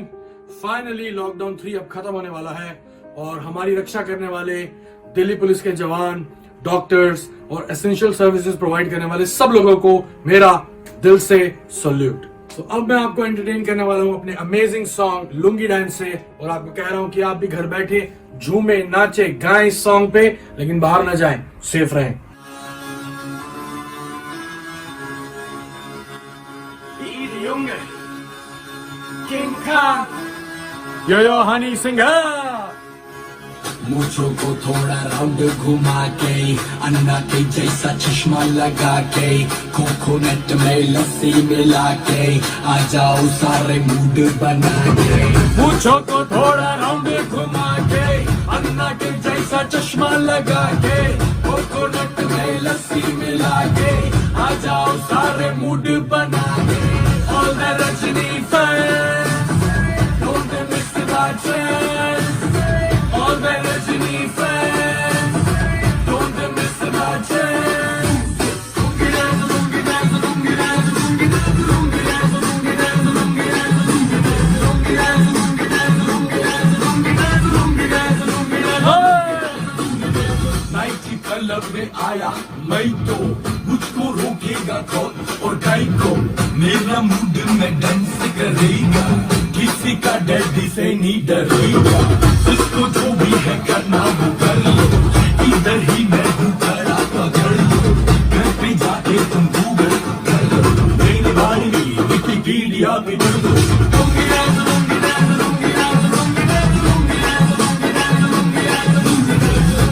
Finally lockdown 3 अब खत्म होने वाला है और हमारी रक्षा करने वाले दिल्ली पुलिस के जवान, डॉक्टर्स और एसेंशियल सर्विसेज प्रोवाइड करने वाले सब लोगों को मेरा दिल से सल्यूट। तो अब मैं आपको एंटरटेन करने वाला हूं अपने अमेजिंग सॉन्ग लुंगी डांस से, और आपको कह रहा हूं कि आप भी घर बैठे झूमे, नाचे, गाएं इस सॉन्ग पे, लेकिन बाहर ना जाएं, सेफ रहें। King Kong, yo Honey Singh. मूछों को थोड़ा राउंड घुमा के, अन्ना के जैसा चश्मा लगा के, कोकोनट में लस्सी मिला के, आ जाओ सारे मूड बना के। मूछों को थोड़ा राउंड घुमा के, अन्ना के जैसा चश्मा लगा के, कोकोनट में लस्सी मिला के, आ जाओ सारे मूड बना के। All the Rajini fans, don't miss the chance. All the Rajini fans, don't miss the chance. Lungi dance, lungi dance, lungi dance, lungi dance, lungi dance, lungi dance, lungi dance, lungi dance, lungi dance, lungi dance, lungi dance, lungi dance, lungi dance. Night की क्लब में आया मैं तो, मुझको रोकेगा कौन और गाय को, मेरा मूड में डांस करेगा, किसी का डैडी से नहीं डरेगा। जिसको जो भी है करना वो कर लो, इधर ही मैं हूँ खड़ा पकड़ लो, घर पे जाके तुम गूगल कर लो, मेरी बारी विकिपीडिया पे पढ़ लो। Lungi dance, lungi dance, lungi dance, lungi dance, lungi dance, lungi dance, lungi dance, lungi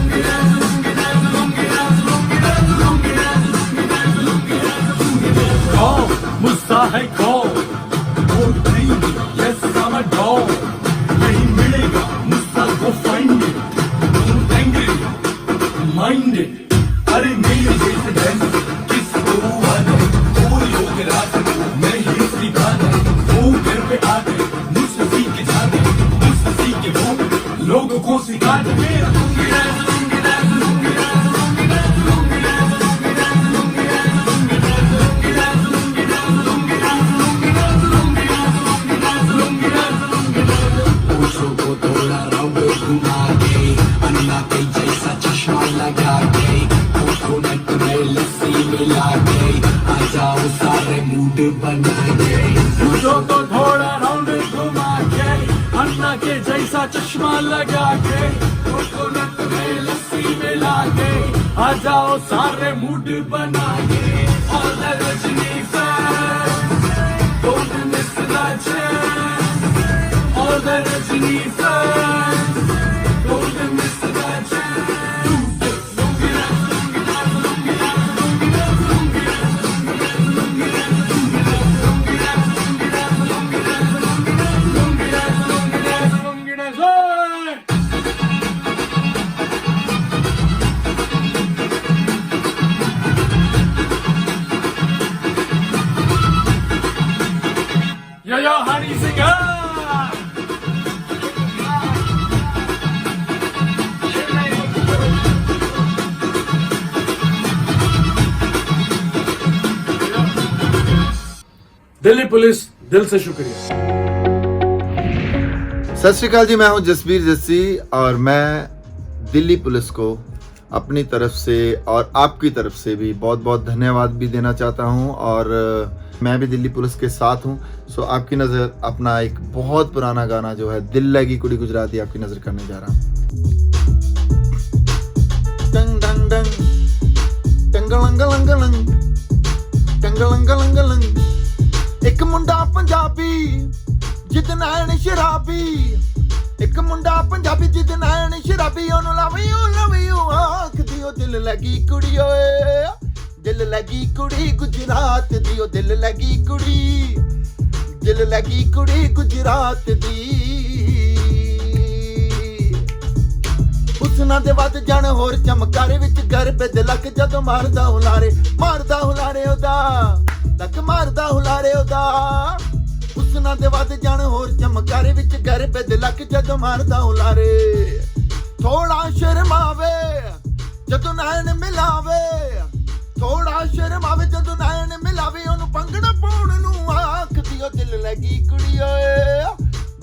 dance, lungi dance, lungi dance, lungi dance, lungi dance, lungi dance, lungi dance, lungi dance. कौन मुझसा है कौन, वोट देंगे यस I'm a dog, नहीं मिलेगा मुझसा को फाइंड इट, एंग्री माइंडेड। अरे मेरे जैसे डांस किसको आना, कोई लोग रात को मैं ही सिखाना, वो घर पे आते मुझसे सीख के जाते, मुझसे सीख के वो लोगों को सिखाते। मेरा lungi dance, lungi dance, lungi dance, lungi dance, lungi dance, lungi dance, lungi dance, lungi dance, lungi dance, lungi dance, lungi dance, lungi dance, lungi dance, lungi dance, lungi dance, lungi dance. पूछो को थोड़ा राउंड घुमा के, अन्ना के जैसा चश्मा लगा के, कोकोनट में लस्सी मिला के, आ जाओ सारे मूड बना के। पूछो तो थोड़ा राउंड घुमा के, अन्ना के जैसा चश्मा लगा के, कोकोनट में लस्सी मिला के, आ जाओ सारे मूड बना के। All the Rajini fans, don't miss the chance. All the Rajini fans, don't miss the chance. Lungi dance, lungi dance, lungi dance, lungi dance, lungi dance, lungi dance, lungi dance, lungi dance, lungi dance, lungi dance, lungi dance, lungi dance, lungi dance, lungi dance, lungi dance. Yo honey singer. Delhi police दिल से शुक्रिया। सत श्री अकाल जी, मैं हूं जसबीर जस्सी और मैं दिल्ली पुलिस को अपनी तरफ से और आपकी तरफ से भी बहुत बहुत धन्यवाद भी देना चाहता हूं। और मैं भी दिल्ली पुलिस के साथ हूं। सो आपकी नज़र अपना एक बहुत पुराना गाना जो है दिल लगी कुड़ी गुजराती आपकी नज़र करने जा रहा हूं। डंग डंग डंग टंगलंगलंगलंग टंगलंगलंगलंग। एक मुंडा पंजाबी जिद नैन शराबी, एक मुंडा पंजाबी जिद नैन शराबी, ओनू लव यू आखदी ओ दिल लगी कुड़ी ओए, दिल लगी कुड़ी गुजरात दी, ओ दिल लगी कुड़ी, दिल लगी कुड़ी गुजरात दी। हुस्ना दे वध जाण होर चमकारे विच गरबे दे लक जदों मारदा हुलारे ओदा लक मारदा हुलारे ओदा। हुस्ना दे वध जाण होर चमकारे विच गरबे दे लक जदों मारदा हुलारे। थोड़ा शर्मावे जदों नैन मिलावे, थोड़ा शर्मावे जदों नैन मिलावे, ओनू पंगड़ा पाउण नूं आखदी ओ दिल लगी कुड़ी ओए,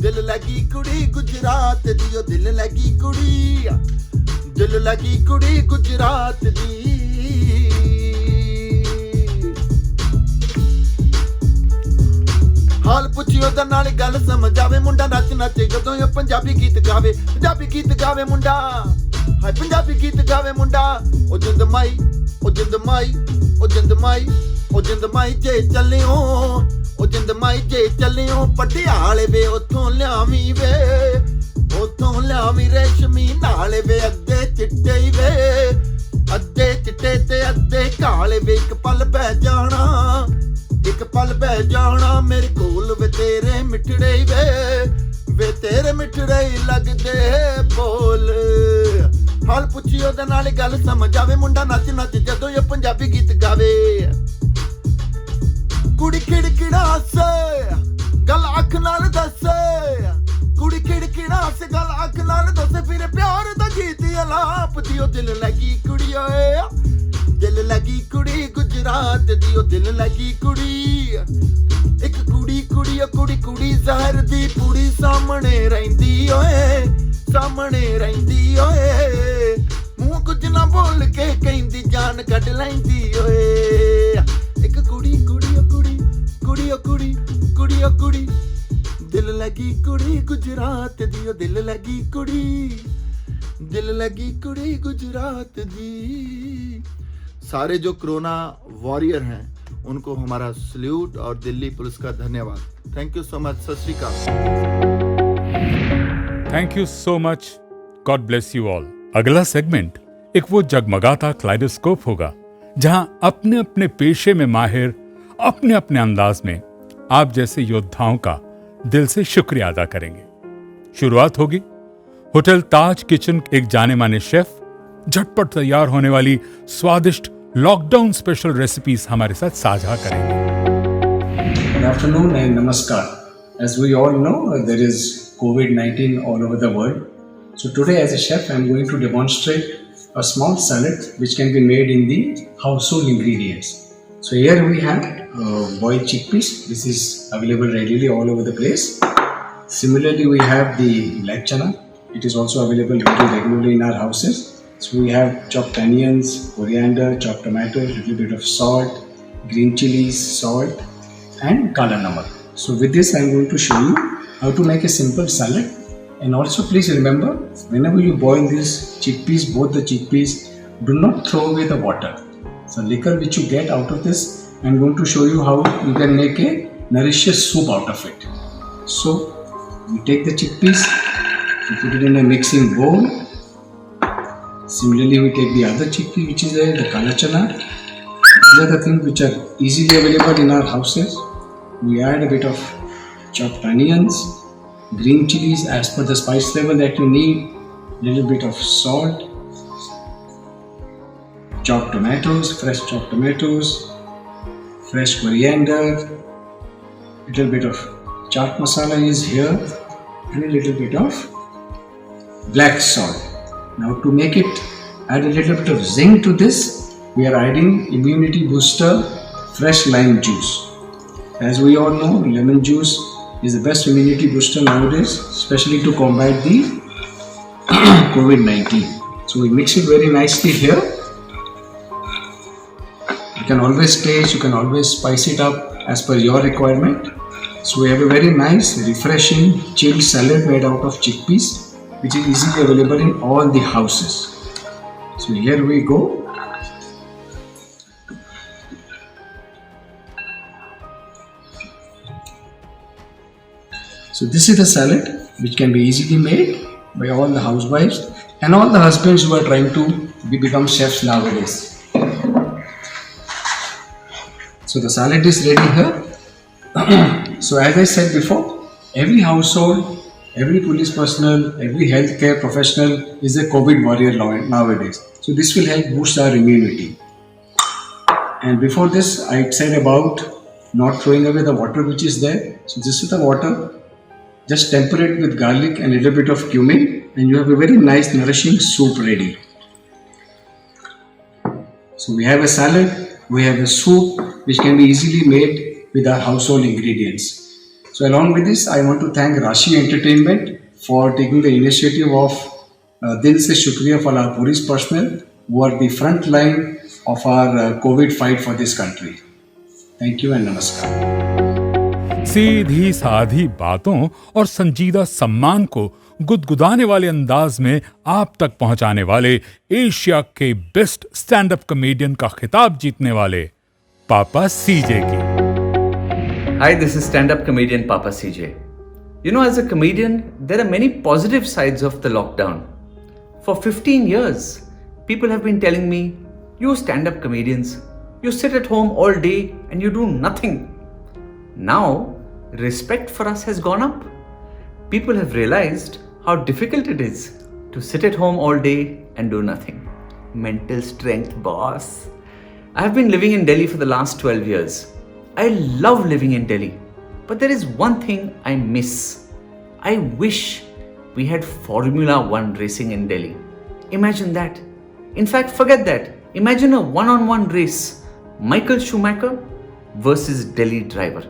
दिल लगी कुड़ी गुजरात दी, ओ दिल लगी कुड़ी, दिल लगी कुड़ी गुजरात दी। हाल पुछियो दा नाल गल समझ आवे, मुंडा नच नचे जदों ये पंजाबी गीत गावे, पंजाबी गीत गावे मुंडा, हाय पंजाबी गीत गावे मुंडा। ओ जिंद माई ओ जिंद माई ओ जिंद माई ओ जिंद माई जे चलियो, ओ जिंद माई जे चलियो पटियाले वे, उथों लियावी वे, उथों लियावी रेशमी नाले वे, अद्धे चिट्टे वे, अद्धे चिट्टे ते अद्धे काले वे। एक पल बह जाना, एक पल बह जाना मेरे कोल वे, तेरे मिठड़े वे तेरे मिठड़े लगदे बोल। हाल पुछियो दा नाल गल समझ आवे, मुंडा नच नच जदों ये पंजाबी गीत गावे। कुड़ी खिड़खिड़ा से गल अख नाल दसे, कुड़ी खिड़खिड़ा से गल अख नाल दसे, फिर प्यार दा गीत अलाप दियो दिल लगी कुड़ी ओए, दिल लगी कुड़ी गुजरात दी, ओ दिल लगी कुड़ी। एक कुड़ी कुड़ी कुड़ी कुड़ी जहर दी पूरी सामने रहिंदी ओए, सामने रहिंदी ओए, मुंह कुछ ना बोल के कहंदी जान कढ लैंदी ओए। एक कुड़ी कुड़ी कुड़ी कुड़ी कुड़ी कुड़ी कुड़ी दिल लगी कुड़ी गुजरात दी, ओ दिल लगी कुड़ी, दिल लगी कुड़ी गुजरात दी। सारे जो कोरोना वॉरियर हैं उनको हमारा सल्यूट और दिल्ली पुलिस का धन्यवाद। Thank you so much. सत श्री अकाल। Thank you so much. God bless you all. अगला सेगमेंट एक वो जगमगाता क्लाइडोस्कोप होगा जहां अपने अपने पेशे में माहिर अपने अपने अंदाज में आप जैसे योद्धाओं का दिल से शुक्रिया अदा करेंगे। शुरुआत होगी होटल ताज किचन, एक जाने माने शेफ झटपट तैयार होने वाली स्वादिष्ट लॉकडाउन स्पेशल रेसिपीज हमारे साथ साझा करेंगे। Good afternoon and namaskar. As we all know, there is COVID-19 all over the world. So today as a chef, I am going to demonstrate a small salad which can be made in the household ingredients. So here we have boiled chickpeas. This is available readily all over the place. Similarly, we have the black chana. It is also available very regularly in our houses. So we have chopped onions, coriander, chopped tomatoes, little bit of salt, green chilies, salt and kala namak. So with this I am going to show you how to make a simple salad. And also please remember, whenever you boil these chickpeas, both the chickpeas, do not throw away the water. So liquor which you get out of this, I am going to show you how you can make a nutritious soup out of it. So we take the chickpeas, we put it in a mixing bowl. Similarly, we take the other chickpea which is there, the kala chana. These are the things which are easily available in our houses. We add a bit of chopped onions, green chilies as per the spice level that you need, little bit of salt, chopped tomatoes, fresh chopped tomatoes, fresh coriander, little bit of chaat masala is here, and a little bit of black salt. Now to make it, add a little bit of zing to this, we are adding immunity booster fresh lime juice. As we all know, lemon juice is the best immunity booster nowadays, especially to combat the COVID-19. So we mix it very nicely here. You can always taste, you can always spice it up as per your requirement. So we have a very nice, refreshing, chilled salad made out of chickpeas, which is easily available in all the houses. So here we go. So this is the salad which can be easily made by all the housewives and all the husbands who are trying to become chefs nowadays. So the salad is ready here. So as I said before, every household, every police personnel, every healthcare professional is a COVID warrior nowadays. So this will help boost our immunity. And before this, I said about not throwing away the water which is there. So this is the water. Just temper it with garlic and a little bit of cumin, and you have a very nice nourishing soup ready. So we have a salad, we have a soup which can be easily made with our household ingredients. So along with this, I want to thank Rashi Entertainment for taking the initiative of Dil Se Shukriya for our police personnel who are the front line of our COVID fight for this country. Thank you and namaskar. सीधी साधी बातों और संजीदा सम्मान को गुदगुदाने वाले अंदाज में आप तक पहुंचाने वाले एशिया के बेस्ट स्टैंड अप कॉमेडियन का खिताब जीतने वाले पापा सीजे की. Hi, this is stand-up comedian Papa CJ. You know, as a comedian, there are many positive sides of the lockdown. For 15 years, people have been telling me, you stand-up comedians, you sit at home all day and you do nothing. Now, respect for us has gone up. People have realized how difficult it is to sit at home all day and do nothing. Mental strength, boss. I have been living in Delhi for the last 12 years. I love living in Delhi. But there is one thing I miss. I wish we had Formula One racing in Delhi. Imagine that. In fact, forget that. Imagine a one-on-one race. Michael Schumacher versus Delhi driver.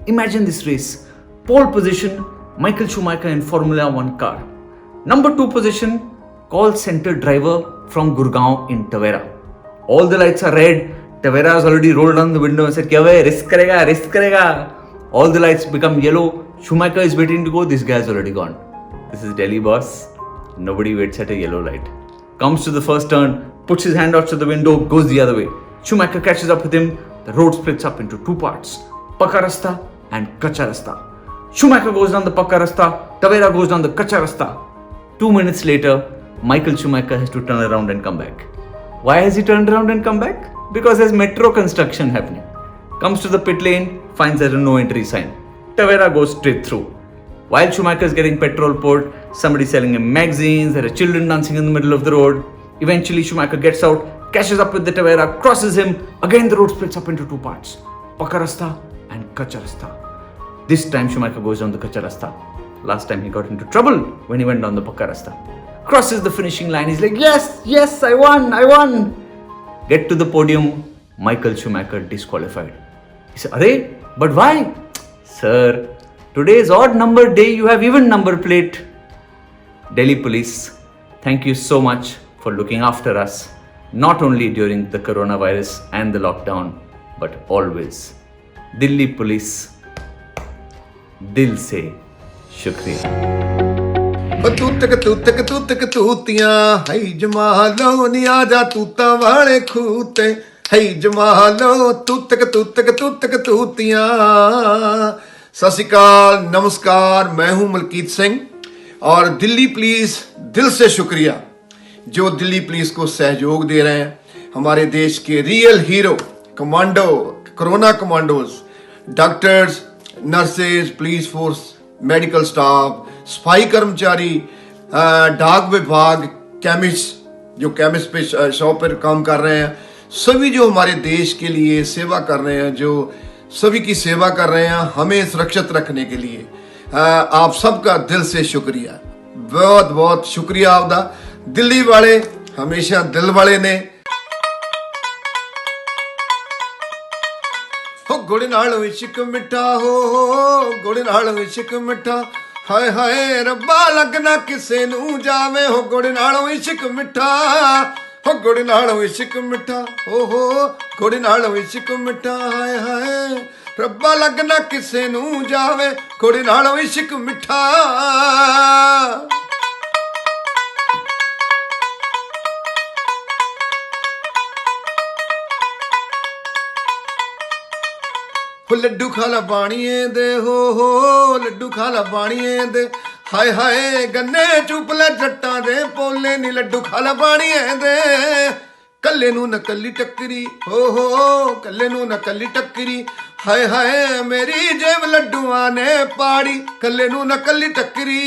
Imagine this race. Pole position, Michael Schumacher in Formula 1 car. Number 2 position, call center driver from Gurgaon in Tavera. All the lights are red. Tavera has already rolled down the window and said, "Kya bhai, risk karega." All the lights become yellow. Schumacher is waiting to go. This guy has already gone. This is Delhi, boss. Nobody waits at a yellow light. Comes to the first turn, puts his hand out to the window, goes the other way. Schumacher catches up with him. The road splits up into 2 parts. Pakka rasta and kacha rasta. Schumacher goes down the pakka rasta. Tavera goes down the kacha rasta. 2 minutes later, Michael Schumacher has to turn around and come back. Why has he turned around and come back? Because there's metro construction happening. Comes to the pit lane, finds there a no entry sign. Tavera goes straight through. While Schumacher is getting petrol poured, somebody selling him magazines, there are children dancing in the middle of the road. Eventually Schumacher gets out, catches up with the Tavera, crosses him. Again the road splits up into 2 parts. Pakka rasta and kacha rasta. This time Schumacher goes down the kacha rasta. Last time he got into trouble when he went down the pakka rasta. Crosses the finishing line, he's like, yes, I won. Get to the podium, Michael Schumacher disqualified. He said, "Arey, but why?" "Sir, today is odd number day, you have even number plate." Delhi police, thank you so much for looking after us, not only during the coronavirus and the lockdown, but always. Delhi police, दिल से शुक्रिया. तूतक तूतियां है जमालो नी आजा तूता वाले खूते है जमालो तूतक तूतियां. सत श्री अकाल, नमस्कार. मैं हूं मलकीत सिंह और दिल्ली पुलिस दिल से शुक्रिया जो दिल्ली पुलिस को सहयोग दे रहे हैं. हमारे देश के real hero commando, corona commandos, doctors, nurses, police force, medical staff, सफाई कर्मचारी, डाक विभाग, केमिस्ट जो केमिस्ट पे शॉप पर काम कर रहे हैं, सभी जो हमारे देश के लिए सेवा कर रहे हैं, जो सभी की सेवा कर रहे हैं हमें सुरक्षित रखने के लिए, आप सबका दिल से शुक्रिया. बहुत बहुत शुक्रिया आपका. दिल्ली वाले हमेशा दिल वाले ने. गुड़ नाल इश्क मिठा हो, गुड़ नाल इश्क मिठा ਹਾਏ ਹਾਏ ਰੱਬਾ ਲੱਗਣਾ ਕਿਸੇ ਨੂੰ ਜਾਵੇ ਹੋ ਗੁੜ ਨਾਲੋਂ ਇਸ਼ਕ ਮਿੱਠਾ ਹੋ ਗੁੜ ਨਾਲੋਂ ਇਸ਼ਕ ਮਿੱਠਾ ਓਹੋ ਗੁੜ ਨਾਲੋਂ ਇਸ਼ਕ ਮਿੱਠਾ ਹਾਏ ਹਾਏ ਰੱਬਾ ਲੱਗਣਾ ਕਿਸੇ ਨੂੰ ਜਾਵੇ ਗੁੜ ਨਾਲੋਂ ਇਸ਼ਕ ਮਿੱਠਾ ਲੱਡੂ ਖਾਲਾ ਬਾਣੀਏ ਦੇ ਹੋ ਲੱਡੂ ਖਾਲਾ ਬਾਣੀਏ ਦੇ ਹਾਏ ਹਾਏ ਗੰਨੇ ਚੁੱਪ ਲੈ ਜੱਟਾਂ ਦੇ ਪੋਲੇ ਨੀ ਲੱਡੂ ਖਾਲਾ ਬਾਣੀਏ ਦੇ ਕੱਲੇ ਨੂੰ ਨਕਲੀ ਟੱਕਰੀ ਹੋ ਕੱਲੇ ਨੂੰ ਨਕਲੀ ਟੱਕਰੀ ਹਾਏ ਹਾਏ ਮੇਰੀ ਜੇਬ ਲੱਡੂਆਂ ਨੇ ਪਾੜੀ ਕੱਲੇ ਨੂੰ ਨਕਲੀ ਟੱਕਰੀ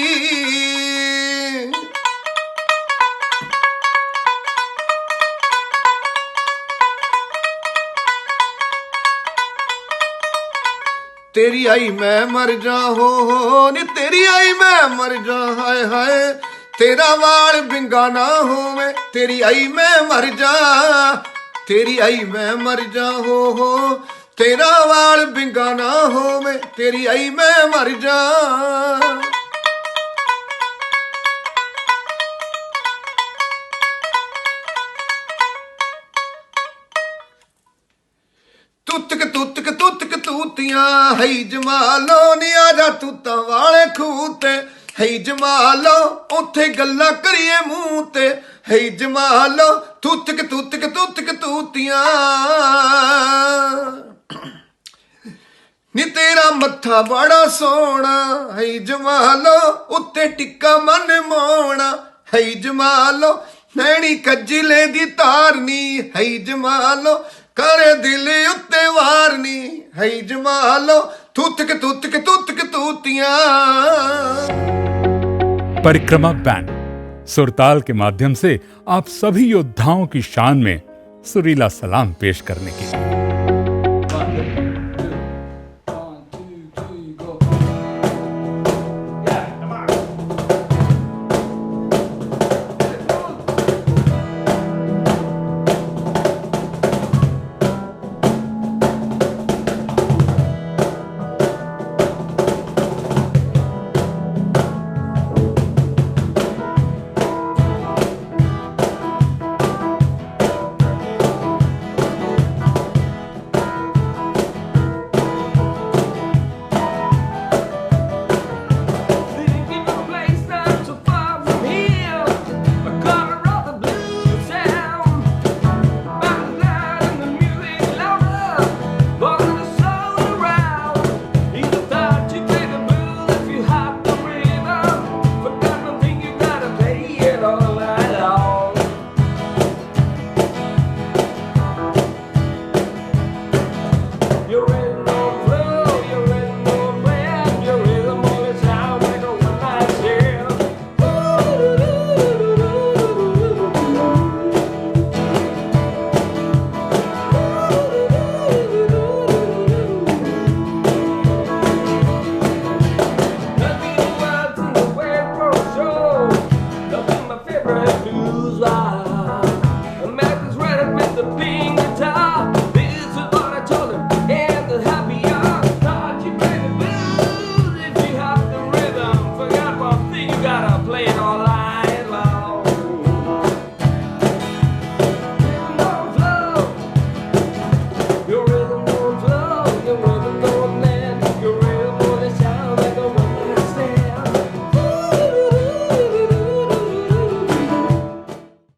तेरी आई मैं मर जा हो नी तेरी आई मैं मर जा हाय हाय तेरा वाल बिंगा ना होवे तेरी आई मैं मर जा तेरी आई मैं मर जा हो तेरा वाल बिंगा ना होवे तेरी आई मैं मर जा ਤੂਤੀਆਂ ਹੈ ਜਮਾਲੋ ਨੀ ਆ ਜਾ ਤੂਤਾਂ ਵਾਲੇ ਖੂਹ ਤੇ ਹੈ ਜਮਾਲੋ ਉੱਥੇ ਗੱਲਾਂ ਕਰੀਏ ਮੂੰਹ ਤੇ ਹੈ ਜਮਾਲੋ ਤੂਤਕ ਤੂਤੀਆਂ ਨੀ ਤੇਰਾ ਮੱਥਾ ਬੜਾ ਸੋਹਣਾ ਹੈ ਜਮਾਲੋ ਉੱਤੇ ਟਿੱਕਾ ਮਨ ਮੋਣਾ ਹੈ ਜਮਾਲੋ ਨੈਣੀ ਕੱਜਲੇ ਦੀ ਤਾਰਨੀ ਹੈ ਜਮਾਲੋ करे दिल उत्ते वारनी है जमालो तुतक तूतियां परिक्रमा बैंड सुरताल के माध्यम से आप सभी योद्धाओं की शान में सुरीला सलाम पेश करने के लिए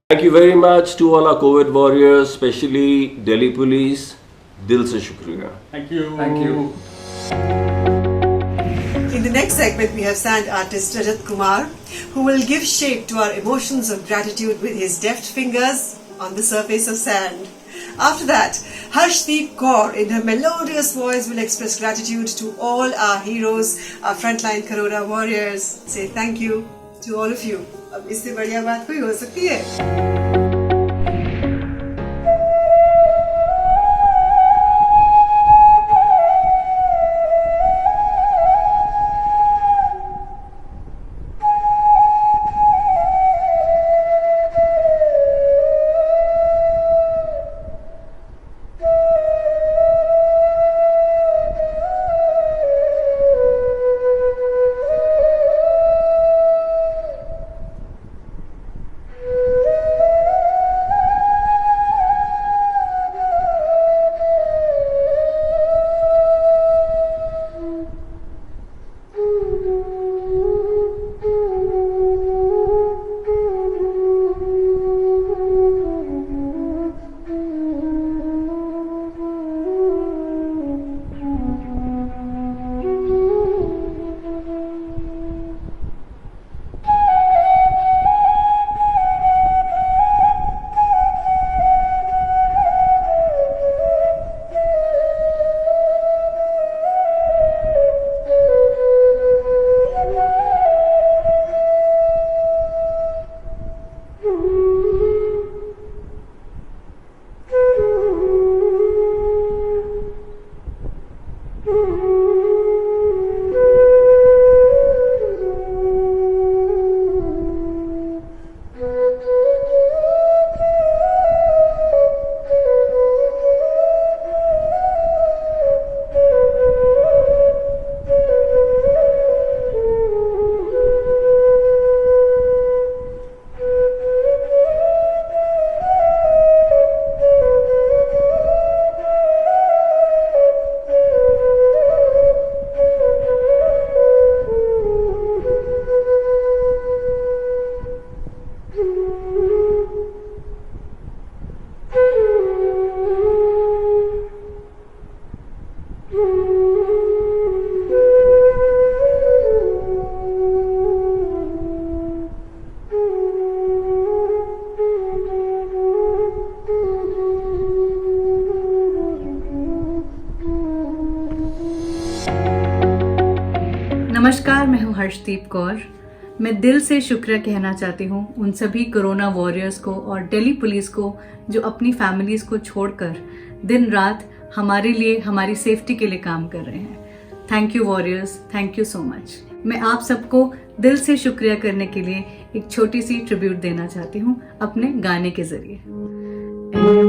Thank you very much to all our COVID warriors, especially Delhi Police. Dil se shukriya. Thank you. Thank you. In the next segment, we have sand artist Rajat Kumar, who will give shape to our emotions of gratitude with his deft fingers on the surface of sand. After that, Harshdeep Kaur, in her melodious voice, will express gratitude to all our heroes, our frontline Corona warriors. Say thank you to all of you. अब इससे बढ़िया बात कोई हो सकती है? नमस्कार, मैं हूँ हर्षदीप कौर। मैं दिल से शुक्रिया कहना चाहती हूँ उन सभी कोरोना वॉरियर्स को और दिल्ली पुलिस को जो अपनी फैमिलीज़ को छोड़कर दिन रात हमारे लिए, हमारी सेफ्टी के लिए काम कर रहे हैं। Thank you warriors, thank you so much. मैं आप सबको दिल से शुक्रिया करने के लिए एक छोटी सी ट्रिब्यूट देना चाहती हूँ अपने गाने के जरिए। ऐ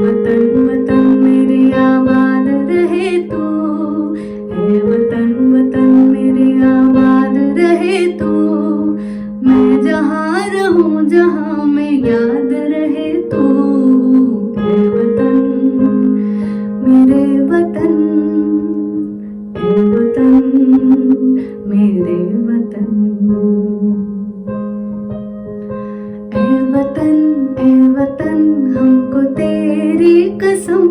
वतन वतन मेरी आबाद रहे तू, ऐ वतन वतन मेरी आबाद रहे तू, मैं जहाँ रहूँ जहाँ में याद रहे तू, ऐ वतन मेरे वतन, ऐ वतन मेरे वतन, ऐ वतन हमको तेरी कसम,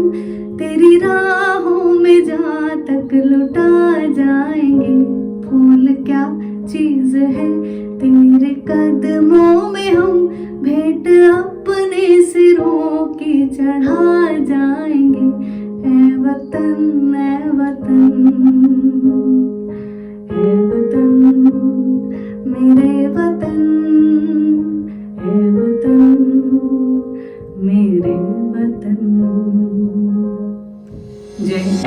तेरी राहों में जहाँ तक लुटा जाएंगे, फूल क्या चीज है तेरे कदमों में हम भेंट अपने सिरों की चढ़ा जाएंगे, ऐ वतन, ऐ वतन, ऐ वतन मेरे वतन, ऐ वतन मेरे वतन। जय Hind.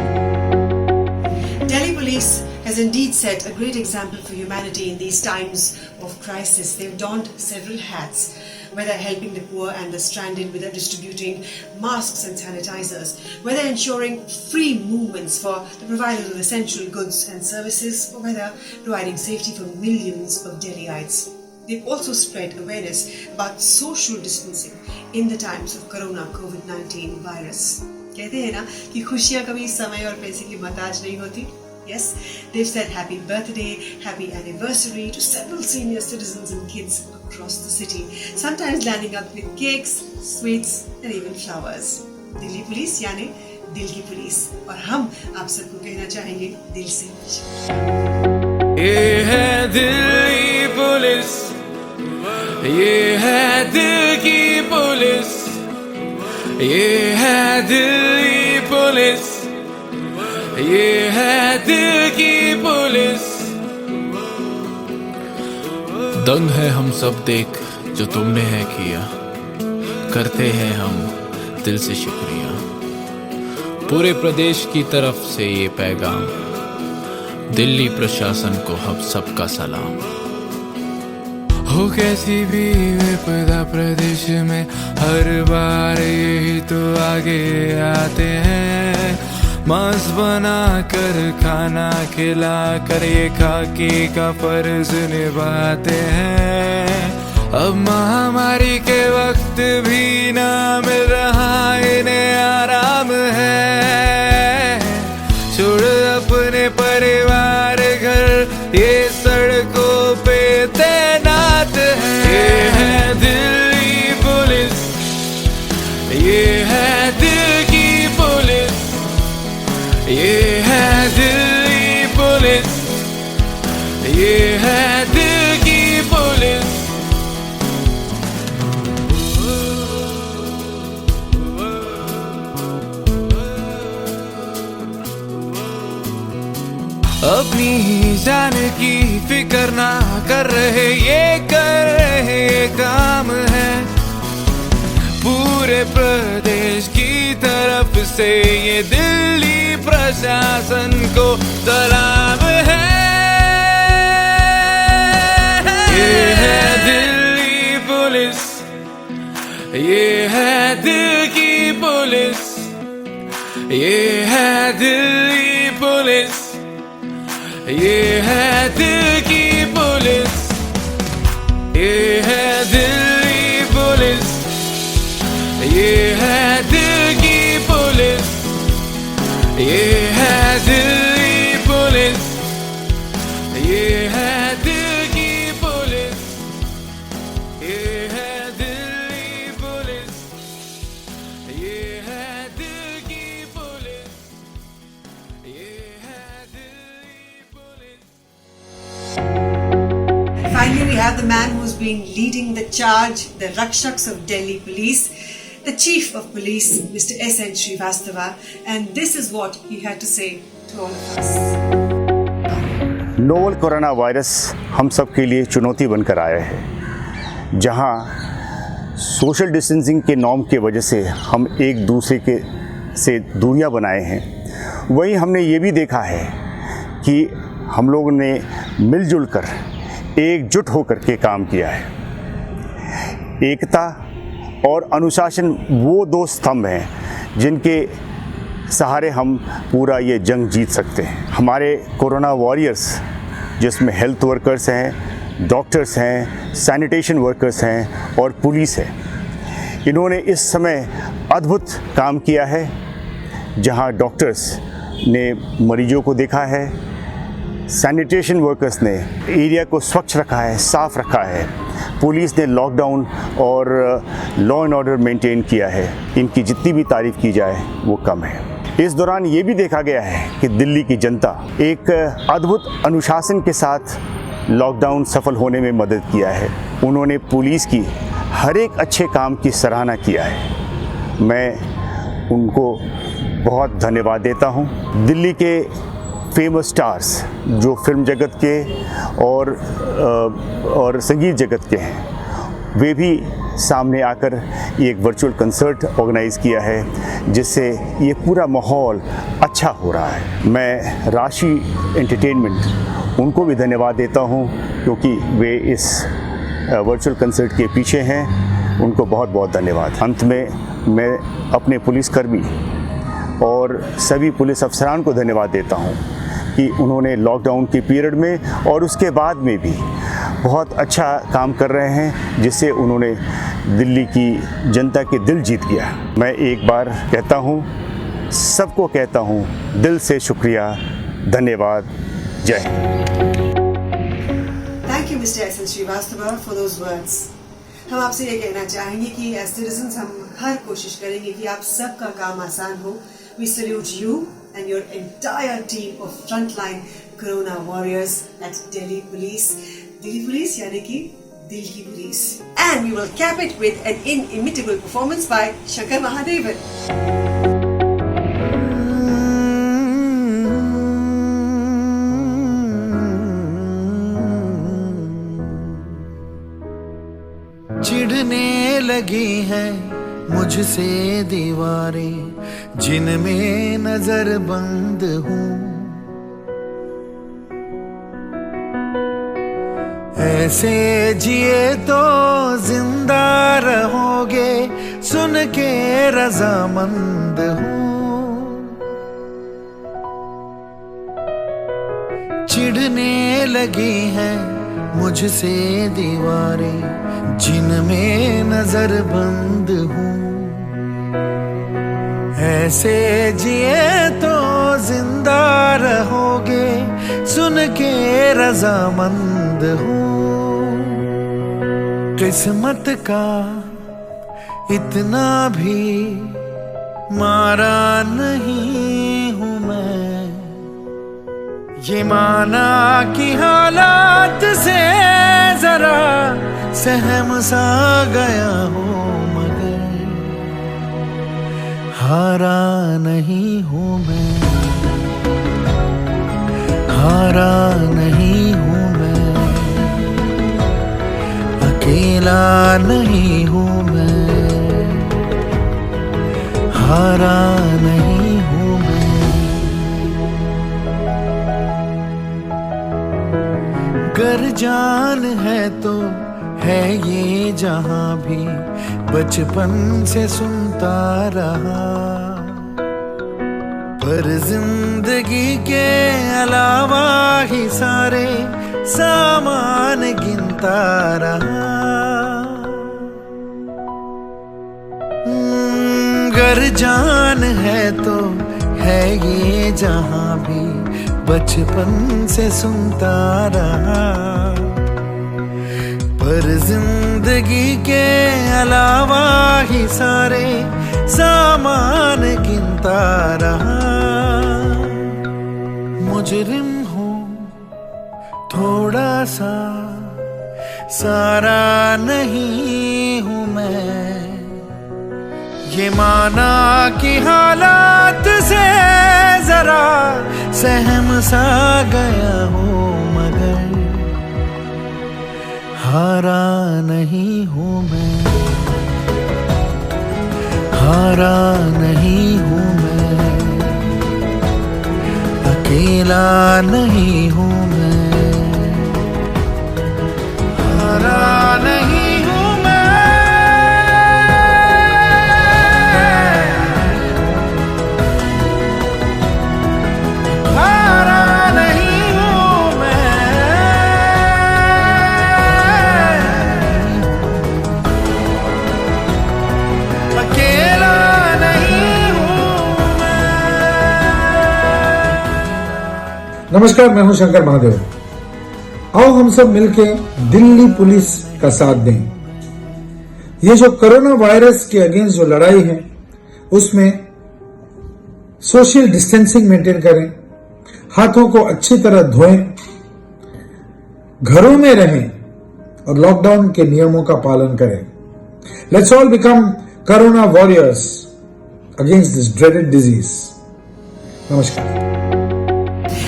Delhi Police has indeed set a great example for humanity in these times of crisis. They've donned several hats, whether helping the poor and the stranded, whether distributing masks and sanitizers, whether ensuring free movements for the providers of essential goods and services, or whether providing safety for millions of Delhiites. They've also spread awareness about social distancing in the times of Corona COVID-19 virus. कहते हैं ना कि खुशियाँ कभी समय और पैसे की मोहताज नहीं होती. Yes, they've said happy birthday, happy anniversary to several senior citizens and kids across the city, sometimes landing up with cakes, sweets and even flowers. Delhi police यानी दिल की पुलिस, और हम आप सबको कहना चाहेंगे दिल से। ये है दिल्ली पुलिस, ये है दिल की पुलिस, ये है दिल्ली पुलिस, ये है दिल की पुलिस। दंग है हम सब देख जो तुमने है किया, करते हैं हम दिल से शुक्रिया। पूरे प्रदेश की तरफ से ये पैगाम, दिल्ली प्रशासन को हम सबका सलाम। हो कैसी भी विपदा प्रदेश में, हर बार यही तो आगे आते हैं। मास्क बना कर, खाना खिला कर, ये खाकी का फर्ज निभाते हैं। अब महामारी के वक्त भी ना मिल रहा इन्हें आराम है। छोड़ अपने परिवार घर, ये सड़कों पे तैनात है। ये है दिल्ली पुलिस, ये है दिल की पुलिस, ये है दिल्ली पुलिस, ये है दिल की पुलिस। अपनी ही जान की फिक्र ना कर रहे, ये कर रहे काम है। पूरे प्रदेश की तरफ से ये दिल्ली प्रशासन को सलाम है। ये है दिल्ली पुलिस, ये है दिल की पुलिस, ये है दिल्ली पुलिस, ये है दिल की पुलिस, ये है दिल्ली पुलिस, ये है दिल की पुलिस, ये है दिल्ली पुलिस, ये है दिल की पुलिस, ये है दिल्ली पुलिस, ये है दिल की पुलिस, ये है Delhi police. Finally, we have the man who's been leading the charge, the Rakshaks of Delhi Police, the Chief of Police, Mr. S.N. Srivastava, and this is what he had to say to all of us. Novel corona virus हम सब के लिए चुनौती बनकर आया है। जहां सोशल डिस्टेंसिंग के नॉर्म के वजह से हम एक दूसरे के से दूरियां बनाए हैं, वहीं हमने ये भी देखा है कि हम लोगों ने मिलजुल कर एकजुट होकर के काम किया है। एकता और अनुशासन वो दो स्तंभ हैं जिनके सहारे हम पूरा ये जंग जीत सकते हैं। हमारे कोरोना वॉरियर्स, जिसमें हेल्थ वर्कर्स हैं, डॉक्टर्स हैं, सैनिटेशन वर्कर्स हैं और पुलिस है, इन्होंने इस समय अद्भुत काम किया है। जहां डॉक्टर्स ने मरीजों को देखा है, सैनिटेशन वर्कर्स ने एरिया को स्वच्छ रखा है, साफ़ रखा है, पुलिस ने लॉकडाउन और लॉ एंड ऑर्डर मेंटेन किया है। इनकी जितनी भी तारीफ़ की जाए वो कम है। इस दौरान ये भी देखा गया है कि दिल्ली की जनता एक अद्भुत अनुशासन के साथ लॉकडाउन सफल होने में मदद किया है। उन्होंने पुलिस की हर एक अच्छे काम की सराहना किया है। मैं उनको बहुत धन्यवाद देता हूँ। दिल्ली के फेमस स्टार्स जो फिल्म जगत के और संगीत जगत के हैं, वे भी सामने आकर एक वर्चुअल कंसर्ट ऑर्गेनाइज़ किया है, जिससे ये पूरा माहौल अच्छा हो रहा है। मैं राशि एंटरटेनमेंट उनको भी धन्यवाद देता हूँ, क्योंकि वे इस वर्चुअल कंसर्ट के पीछे हैं। उनको बहुत बहुत धन्यवाद। अंत में मैं अपने पुलिसकर्मी और सभी पुलिस अफसरान को धन्यवाद देता हूँ कि उन्होंने लॉकडाउन के पीरियड में और उसके बाद में भी बहुत अच्छा काम कर रहे हैं, जिससे उन्होंने दिल्ली की जनता के दिल जीत लिया। मैं एक बार कहता हूँ, सबको कहता हूँ, दिल से शुक्रिया, धन्यवाद, जय हिंद। Thank you mister S N Srivastava for those words. हम आपसे ये कहना चाहेंगे कि एज सिटीजन्स हम हर कोशिश करेंगे कि आप सबका काम आसान हो। We salute you and your entire team of frontline corona warriors at Delhi Police. Delhi Police यानी कि दिल की police. And we will cap it with an inimitable performance by Shankar Mahadevan. चिढ़ने लगी हैं मुझसे दीवारें, जिनमें नजर बंद हूँ। ऐसे जिए तो जिंदा रहोगे, सुन के रजामंद हूँ। चिढ़ने लगी हैं मुझसे दीवारें, जिनमें नजर बंद हूँ। ऐसे जिए तो जिंदा रहोगे, सुन के रजामंद हूँ। किस्मत का इतना भी मारा नहीं हूँ मैं, ये माना कि हालात से जरा सहम सा गया हूँ, मगर हारा नहीं हूँ मैं, हारा नहीं हूँ मैं, अकेला नहीं हूँ मैं, हारा नहीं हूँ मैं। गर जान है तो है ये जहां भी, बचपन से सुनता रहा, पर जिंदगी के अलावा ही सारे सामान गिनता रहा। गर जान है तो है ये जहां भी, बचपन से सुनता रहा, पर जिंदगी के अलावा ही सारे सामान गिनता रहा। मुजरिम हूँ थोड़ा सा, सारा नहीं हूँ मैं, ये माना कि हालात से जरा सहम सा गया हूँ मगर हारा नहीं हूँ मैं, हारा नहीं हूँ मैं, अकेला नहीं हूँ मैं, हारा नहीं हूँ मैं, हारा नहीं हूँ मैं, अकेला नहीं हूँ मैं। नमस्कार, मैं हूं शंकर महादेव। आओ हम सब मिलके दिल्ली पुलिस का साथ दें। ये जो कोरोना वायरस के अगेंस्ट जो लड़ाई है उसमें सोशल डिस्टेंसिंग मेंटेन करें, हाथों को अच्छी तरह धोएं, घरों में रहें और लॉकडाउन के नियमों का पालन करें। Let's all become corona warriors against this dreaded disease. नमस्कार।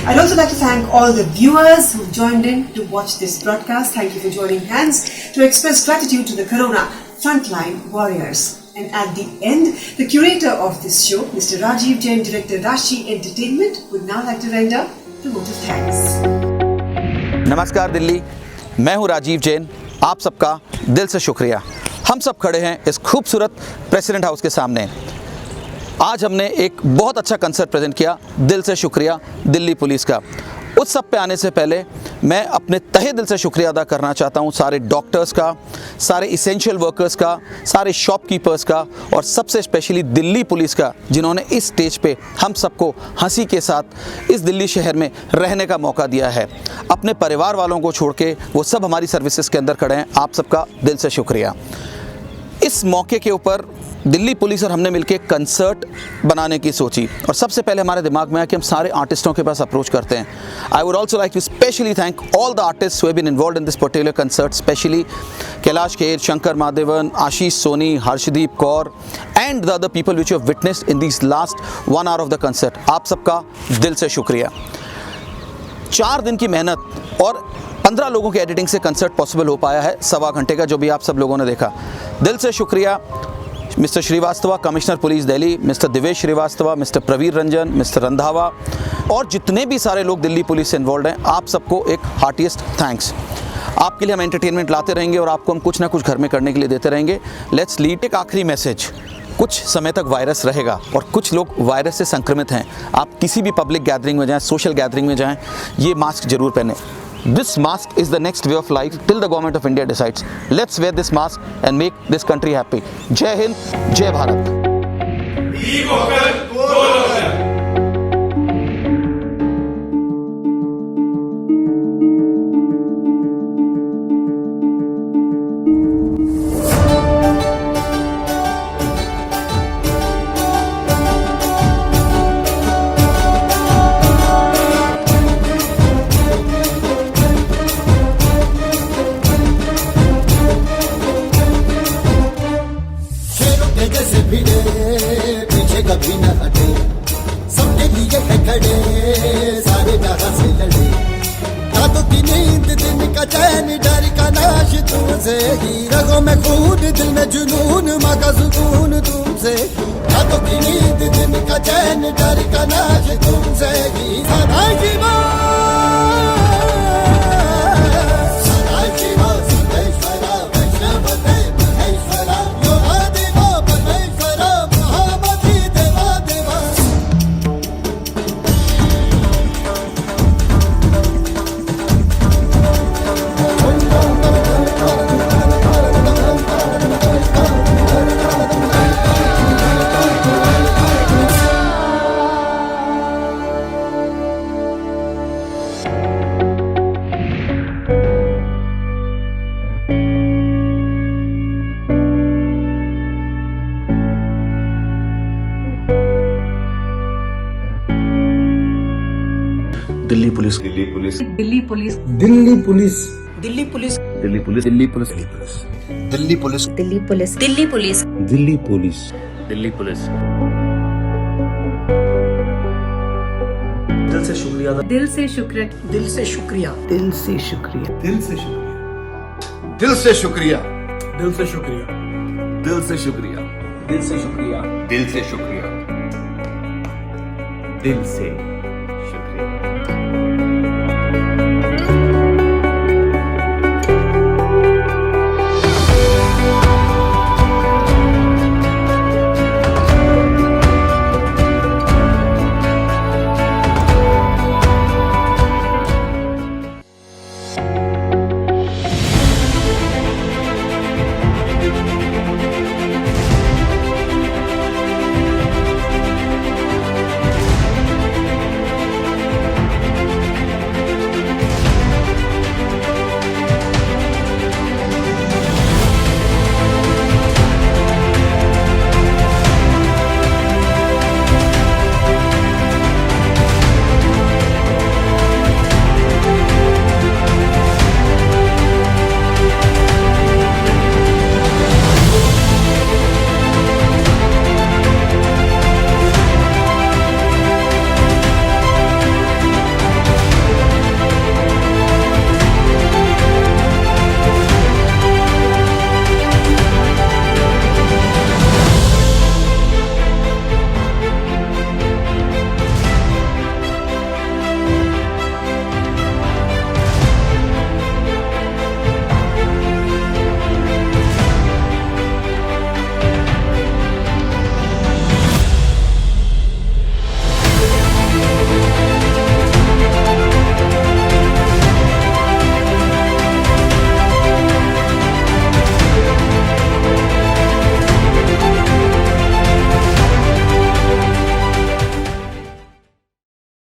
I'd also like to thank all the viewers who joined in to watch this broadcast. Thank you for joining hands to express gratitude to the Corona frontline warriors. And at the end, the curator of this show, Mr. Rajiv Jain, Director Rashi Entertainment, would now like to render the vote of thanks. नमस्कार दिल्ली, मैं हूं राजीव जैन। आप सबका दिल से शुक्रिया। हम सब खड़े हैं इस खूबसूरत प्रेसिडेंट हाउस के सामने। आज हमने एक बहुत अच्छा कंसर्ट प्रेजेंट किया, दिल से शुक्रिया दिल्ली पुलिस का। उस सब पे आने से पहले मैं अपने तहे दिल से शुक्रिया अदा करना चाहता हूँ सारे डॉक्टर्स का, सारे इसेंशियल वर्कर्स का, सारे शॉपकीपर्स का और सबसे स्पेशली दिल्ली पुलिस का, जिन्होंने इस स्टेज पे हम सबको हंसी के साथ इस दिल्ली शहर में रहने का मौका दिया है। अपने परिवार वालों को छोड़ के वो सब हमारी सर्विसेज के अंदर खड़े हैं। आप सबका दिल से शुक्रिया। इस मौके के ऊपर दिल्ली पुलिस और हमने मिलकर कंसर्ट बनाने की सोची और सबसे पहले हमारे दिमाग में आया कि हम सारे आर्टिस्टों के पास अप्रोच करते हैं। I would also like to specially thank all the artist who have been involved in this particular concert, specially Kailash Kher, Shankar Mahadevan, Ashish Soni, Harshdeep Kaur and the other people which you have witnessed in this last 1 hour of the concert. आप सबका दिल से शुक्रिया। 4 दिन की मेहनत और 15 लोगों की एडिटिंग से कंसर्ट पॉसिबल हो पाया है, 1.25 घंटे का, जो भी आप सब लोगों ने देखा। दिल से शुक्रिया mister Srivastava, commissioner police Delhi, mister Divesh Srivastava, mister Pravir Ranjan, mister Randhawa और जितने भी सारे लोग दिल्ली पुलिस से इन्वॉल्व हैं, आप सबको एक हार्टिएस्ट थैंक्स। आपके लिए हम एंटरटेनमेंट लाते रहेंगे और आपको हम कुछ ना कुछ घर में करने के लिए देते रहेंगे। Let's lead. एक आखिरी मैसेज, कुछ समय तक वायरस रहेगा और कुछ लोग वायरस से संक्रमित हैं। आप किसी भी पब्लिक गैदरिंग में जाएं, सोशल गैदरिंग में जाएं, ये मास्क जरूर पहनें। This mask is the next way of life till the government of India decides. Let's wear this mask and make this country happy. Jai Hind, Jai Bharat. पीछे कभी न हटे, सबके लिए है खड़े, सारे जहां से लड़े। रातों की नींद, दिन का चैन, डर का नाश तुमसे ही, रगों में खून, दिल में जुनून, माँ का सुकून तुमसे ही। रातों की नींद, दिन का चैन, डर का नाश तुमसे ही। सदा जीवा, सदा जीवा, सिद्धेश्वरा, वैष्णव देव महेश्वरा, योगा देवा परमेश्वरा, महामती देवा देवा। Delhi police, Delhi police, Delhi police, Delhi police, Delhi police, Delhi police, Delhi police, Delhi police, Delhi police, Delhi police, Delhi police, Delhi police, दिल से शुक्रिया दिल से शुक्र दिल से शुक्रिया दिल से शुक्रिया दिल से शुक्रिया दिल से शुक्रिया दिल से शुक्रिया दिल से शुक्रिया दिल से शुक्रिया दिल से शुक्रिया दिल से